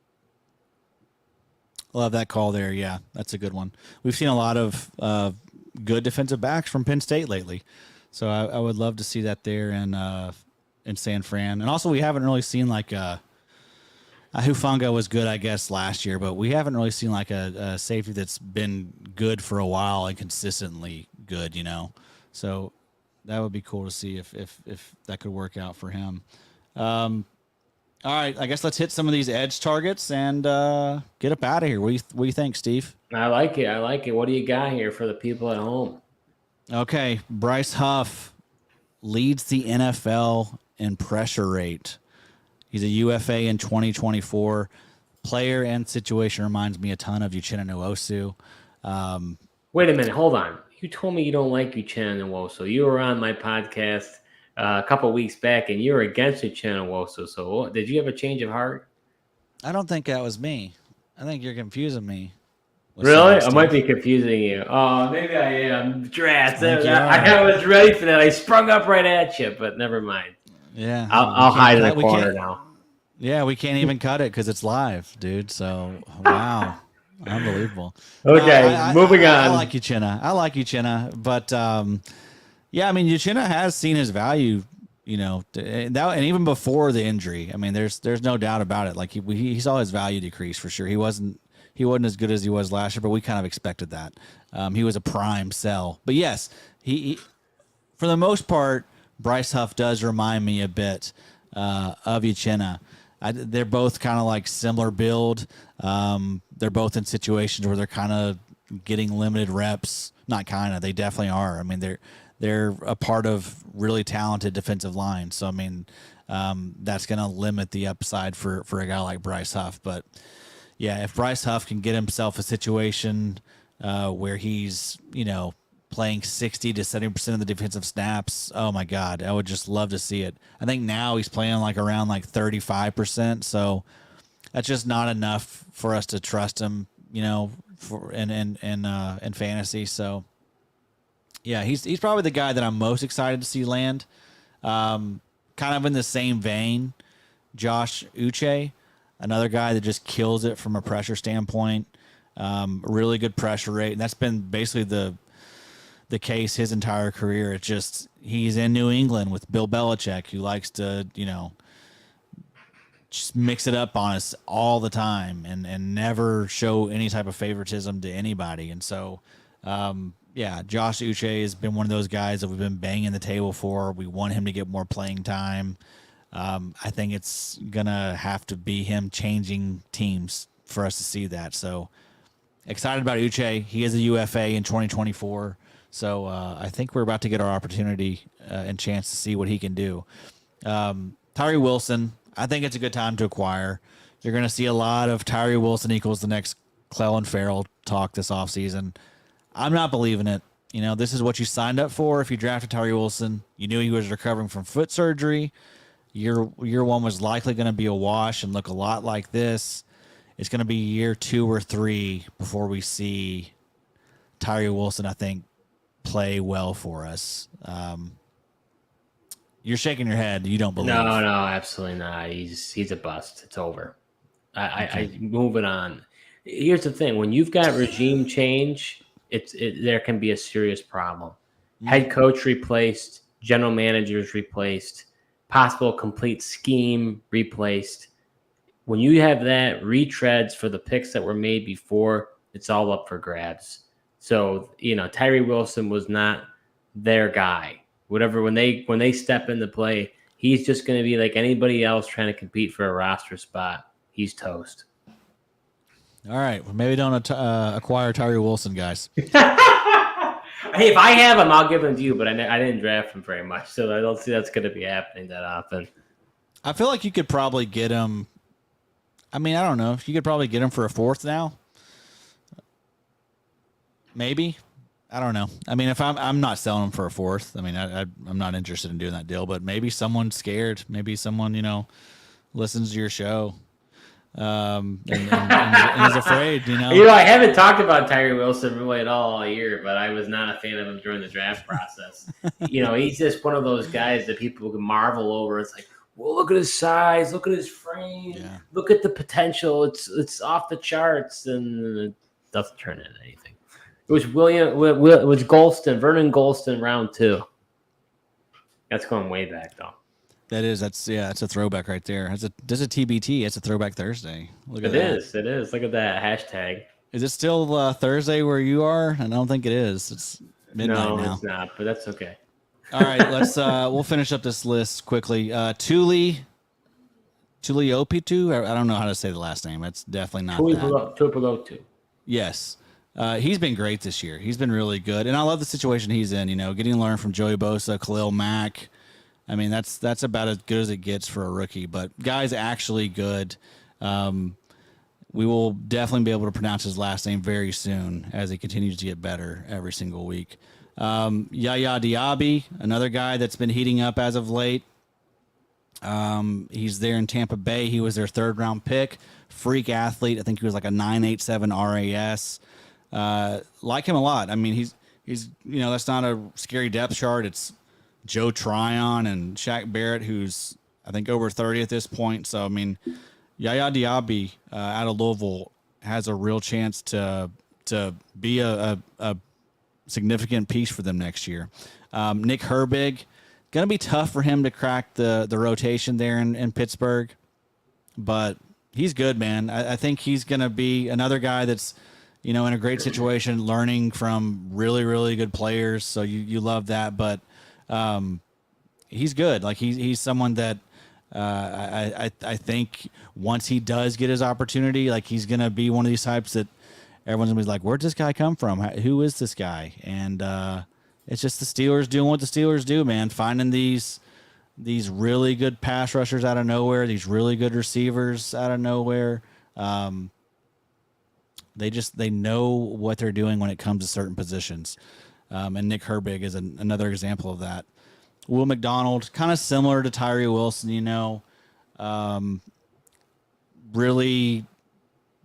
Love that call there. Yeah, that's a good one. We've seen a lot of good defensive backs from Penn State lately. So I would love to see that there in San Fran. And also we haven't really seen like Hufanga was good, I guess, last year, but we haven't really seen like a safety that's been good for a while and consistently good, So that would be cool to see if that could work out for him. All right, I guess let's hit some of these edge targets and get up out of here. What do you think, Steve? I like it. What do you got here for the people at home? Okay, Bryce Huff leads the NFL in pressure rate. He's a UFA in 2024. Player and situation reminds me a ton of Uchenna Nwosu. Wait a minute, hold on. You told me you don't like Uchenna Nwosu. You were on my podcast a couple of weeks back, and you were against Uchenna Nwosu. So did you have a change of heart? I don't think that was me. I think you're confusing me. Really? I might be confusing you. Oh, maybe I am. Drat. I was ready for that. I sprung up right at you, but never mind. Yeah. I'll hide in the corner now. Yeah, we can't even cut it because it's live, dude. So, wow. Unbelievable. Okay, moving on. I like Uchenna. But, yeah, I mean, Uchenna has seen his value, and even before the injury. I mean, there's no doubt about it. Like, he saw his value decrease for sure. He wasn't as good as he was last year, but we kind of expected that. He was a prime sell. But, yes, he for the most part, Bryce Huff does remind me a bit of Uchenna. They're both kind of like similar build. They're both in situations where they're kind of getting limited reps. Not kind of, they definitely are. I mean, they're a part of really talented defensive line. So, I mean, that's going to limit the upside for a guy like Bryce Huff. But, yeah, if Bryce Huff can get himself a situation where he's, playing 60 to 70% of the defensive snaps, oh my God, I would just love to see it. I think now he's playing around 35%, so that's just not enough for us to trust him, for in fantasy. So yeah, he's probably the guy that I'm most excited to see land. Kind of in the same vein, Josh Uche, another guy that just kills it from a pressure standpoint. Really good pressure rate, and that's been basically the case his entire career. It's just he's in New England with Bill Belichick, who likes to, just mix it up on us all the time and never show any type of favoritism to anybody. And so, yeah, Josh Uche has been one of those guys that we've been banging the table for. We want him to get more playing time. I think it's going to have to be him changing teams for us to see that. So excited about Uche. He is a UFA in 2024. So I think we're about to get our opportunity and chance to see what he can do. Tyree Wilson, I think it's a good time to acquire. You're going to see a lot of Tyree Wilson equals the next Clelin Ferrell talk this offseason. I'm not believing it. This is what you signed up for if you drafted Tyree Wilson. You knew he was recovering from foot surgery. Year one was likely going to be a wash and look a lot like this. It's going to be year 2 or 3 before we see Tyree Wilson, I think, play well for us. You're shaking your head. You don't believe? No, absolutely not. He's a bust. It's over. I moving on. Here's the thing: when you've got regime change, there can be a serious problem. Head coach replaced, general managers replaced, possible complete scheme replaced. When you have that retreads for the picks that were made before, it's all up for grabs. So, Tyree Wilson was not their guy. Whatever, when they step into play, he's just going to be like anybody else trying to compete for a roster spot. He's toast. All right. Well, maybe don't acquire Tyree Wilson, guys. Hey, if I have him, I'll give him to you, but I didn't draft him very much, so I don't see that's going to be happening that often. I feel like you could probably get him. I mean, I don't know. You could probably get him for a fourth now. Maybe. I don't know. I mean, if I'm not selling him for a fourth. I mean, I'm not interested in doing that deal. But maybe someone's scared. Maybe someone listens to your show. And is afraid, I haven't talked about Tyree Wilson really at all year, but I was not a fan of him during the draft process. He's just one of those guys that people can marvel over. It's like, well, look at his size, look at his frame, look at the potential. It's off the charts, and it doesn't turn into anything. It was Golston, Vernon Golston, round 2. That's going way back though. That's a throwback right there. There's a TBT. It's a Throwback Thursday. It is. Look at that hashtag. Is it still Thursday where you are? I don't think it is. It's midnight now. No, it's not, but that's okay. All right, let's we'll finish up this list quickly. Tuopitu. I don't know how to say the last name. It's definitely not that. Tuipulotu. Yes. He's been great this year. He's been really good. And I love the situation he's in, getting to learn from Joey Bosa, Khalil Mack. I mean, that's about as good as it gets for a rookie, but guy's actually good. We will definitely be able to pronounce his last name very soon as he continues to get better every single week. Yaya Diaby, another guy that's been heating up as of late. He's there in Tampa Bay. He was their 3rd-round pick. Freak athlete. I think he was like a 9.87 RAS. Like him a lot. I mean, he's that's not a scary depth chart. It's Joe Tryon and Shaq Barrett, who's I think over 30 at this point. So I mean, Yaya Diaby out of Louisville has a real chance to be a significant piece for them next year. Nick Herbig, gonna be tough for him to crack the rotation there in Pittsburgh, but he's good, man. I think he's gonna be another guy that's in a great situation, learning from really, really good players. So you love that, but he's good. Like he's someone that I think once he does get his opportunity, like he's gonna be one of these types that everyone's gonna be like, "Where'd this guy come from? Who is this guy?" And it's just the Steelers doing what the Steelers do, man. Finding these really good pass rushers out of nowhere, these really good receivers out of nowhere. They know what they're doing when it comes to certain positions. And Nick Herbig is another example of that. Will McDonald, kind of similar to Tyree Wilson, really,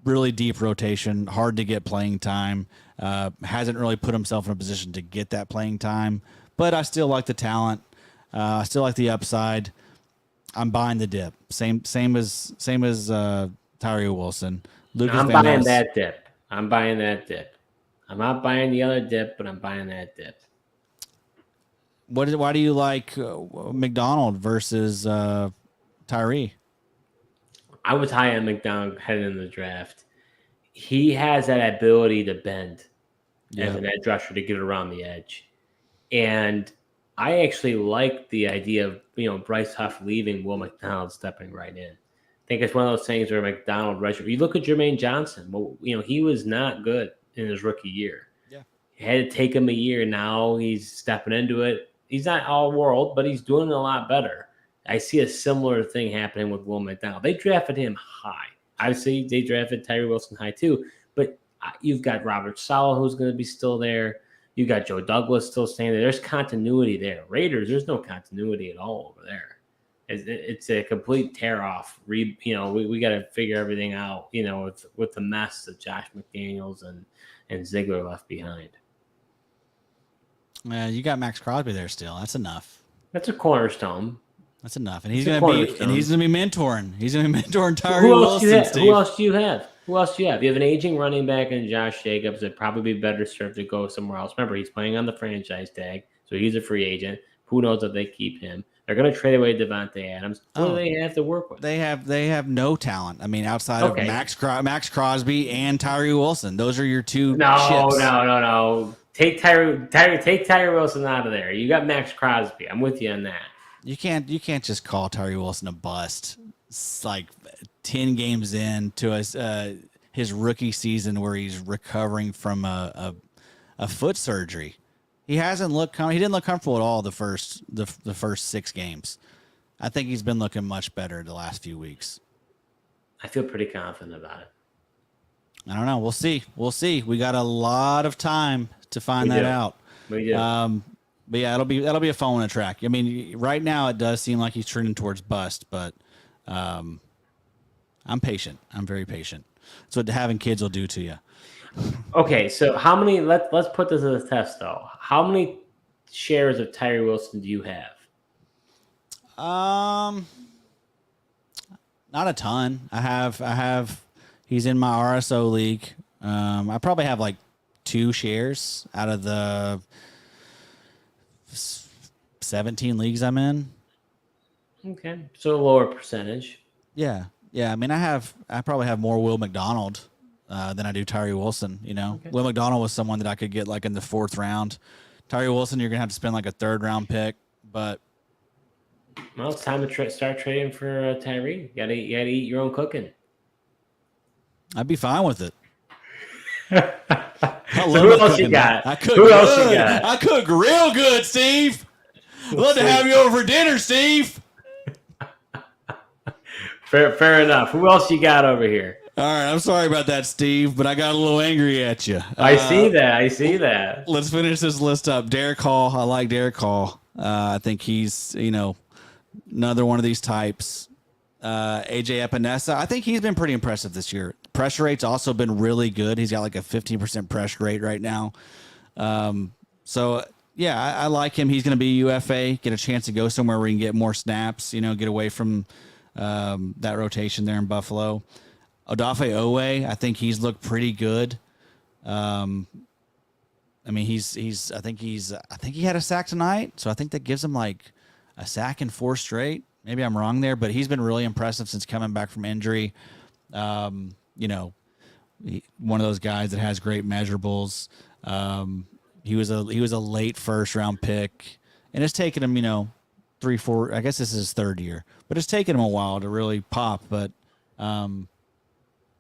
really deep rotation, hard to get playing time. Hasn't really put himself in a position to get that playing time, but I still like the talent. I still like the upside. I'm buying the dip. Same as Tyree Wilson. Lucas I'm buying that dip. I'm not buying the other dip, but I'm buying that dip. Why do you like McDonald versus Tyree? I was high on McDonald heading in the draft. He has that ability to bend as an edge rusher to get around the edge. And I actually like the idea of, Bryce Huff leaving, Will McDonald stepping right in. I think it's one of those things where McDonald rusher. You look at Jermaine Johnson. Well, he was not good in his rookie year. Yeah, it had to take him a year. Now he's stepping into it. He's not all world, but he's doing a lot better. I see a similar thing happening with Will McDonald. They drafted him high. Obviously, they drafted Tyree Wilson high too. But you've got Robert Saleh, who's going to be still there. You got Joe Douglas still staying there. There's continuity there. Raiders, there's no continuity at all over there. It's a complete tear off. We got to figure everything out. With the mess that Josh McDaniels and Ziegler left behind. You got Max Crosby there still. That's enough. That's a cornerstone. That's enough. And he's gonna be mentoring. He's gonna be mentoring Tyree Wilson. Who else do you have? You have an aging running back in Josh Jacobs that probably be better served to go somewhere else. Remember, he's playing on the franchise tag, so he's a free agent. Who knows if they keep him? They're going to trade away Devontae Adams. What do they have to work with? They have no talent. I mean, outside of Okay. Max Crosby and Tyree Wilson, those are your two No. Take Tyree Wilson out of there. You got Max Crosby. I'm with you on that. You can't just call Tyree Wilson a bust. It's like 10 games in to his rookie season where he's recovering from a foot surgery. He didn't look comfortable at all the first 6 games. I think he's been looking much better the last few weeks. I feel pretty confident about it. I don't know. We'll see. We got a lot of time to find that out. We do. But yeah, that'll be a fun one to track. I mean, right now it does seem like he's trending towards bust, but I'm patient. I'm very patient. That's what having kids will do to you. Okay, so how many? Let's put this as a test though. How many shares of Tyree Wilson do you have? Not a ton. I have. He's in my RSO league. I probably have like 2 shares out of the 17 leagues I'm in. Okay, so a lower percentage. Yeah. I mean, I probably have more Will McDonald than I do Tyree Wilson. You know, okay. Will McDonald was someone that I could get like in the 4th round. Tyree Wilson, you're gonna have to spend like a 3rd round pick, but. Well, it's time to start trading for Tyree. You gotta eat your own cooking. I'd be fine with it. Who else you got? I cook real good, Steve. Love to have you over for dinner, Steve. Fair enough. Who else you got over here? All right, I'm sorry about that, Steve, but I got a little angry at you. I see that. Let's finish this list up. Derek Hall. I like Derek Hall. I think he's, another one of these types. AJ Epinesa, I think he's been pretty impressive this year. Pressure rate's also been really good. He's got like a 15% pressure rate right now. So, yeah, I like him. He's going to be UFA, get a chance to go somewhere where he can get more snaps, get away from that rotation there in Buffalo. Odafe Owe, I think he's looked pretty good. I mean, I think he had a sack tonight, so I think that gives him like a sack in 4 straight. Maybe I'm wrong there, but he's been really impressive since coming back from injury. One of those guys that has great measurables. He was a late 1st round pick, and it's taken him, 3, 4. I guess this is his 3rd year, but it's taken him a while to really pop. But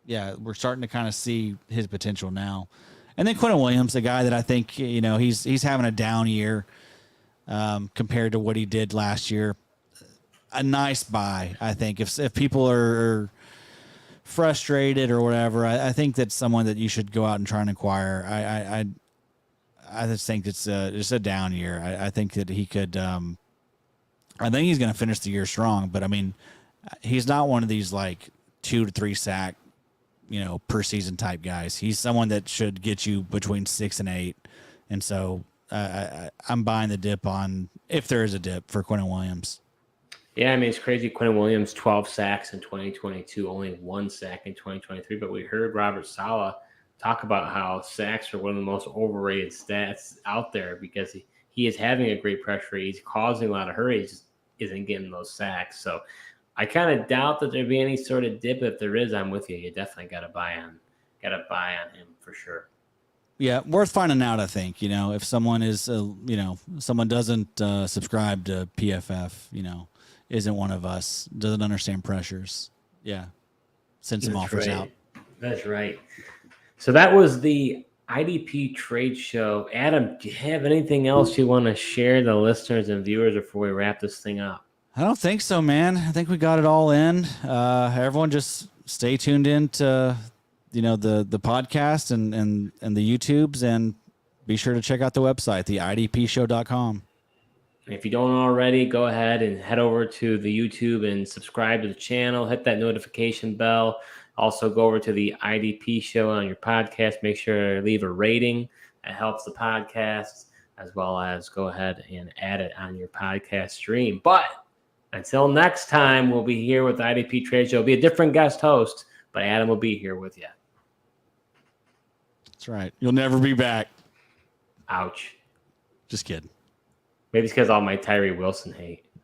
yeah, we're starting to kind of see his potential now. And then Quentin Williams, the guy that I think he's having a down year compared to what he did last year. A nice buy, I think. If people are frustrated or whatever, I think that's someone that you should go out and try and acquire. I just think it's a down year. I think that he could. I think he's going to finish the year strong, but I mean, he's not one of these like 2 to 3 sack, per season type guys. He's someone that should get you between 6 and 8, and so I'm buying the dip on if there is a dip for Quentin Williams. Yeah, I mean, it's crazy. Quentin Williams, 12 sacks in 2022, only 1 sack in 2023. But we heard Robert Saleh talk about how sacks are one of the most overrated stats out there because he is having a great pressure rate. He's causing a lot of hurries, just isn't getting those sacks. So I kind of doubt that there'd be any sort of dip. If there is, I'm with you. You definitely got to buy on him for sure. Yeah, worth finding out, I think. If someone is, someone doesn't subscribe to PFF, isn't one of us, doesn't understand pressures. Yeah. Send some offers out. That's right. So that was the IDP trade show. Adam, do you have anything else you want to share the listeners and viewers before we wrap this thing up? I don't think so, man. I think we got it all in. Everyone just stay tuned in to, the podcast and the YouTubes, and be sure to check out the website, theidpshow.com. If you don't already, go ahead and head over to the YouTube and subscribe to the channel. Hit that notification bell. Also, go over to the IDP show on your podcast. Make sure to leave a rating. That helps the podcast, as well as go ahead and add it on your podcast stream. But until next time, we'll be here with the IDP Trade Show. It'll be a different guest host, but Adam will be here with you. That's right. You'll never be back. Ouch. Just kidding. Maybe it's because all my Tyree Wilson hate.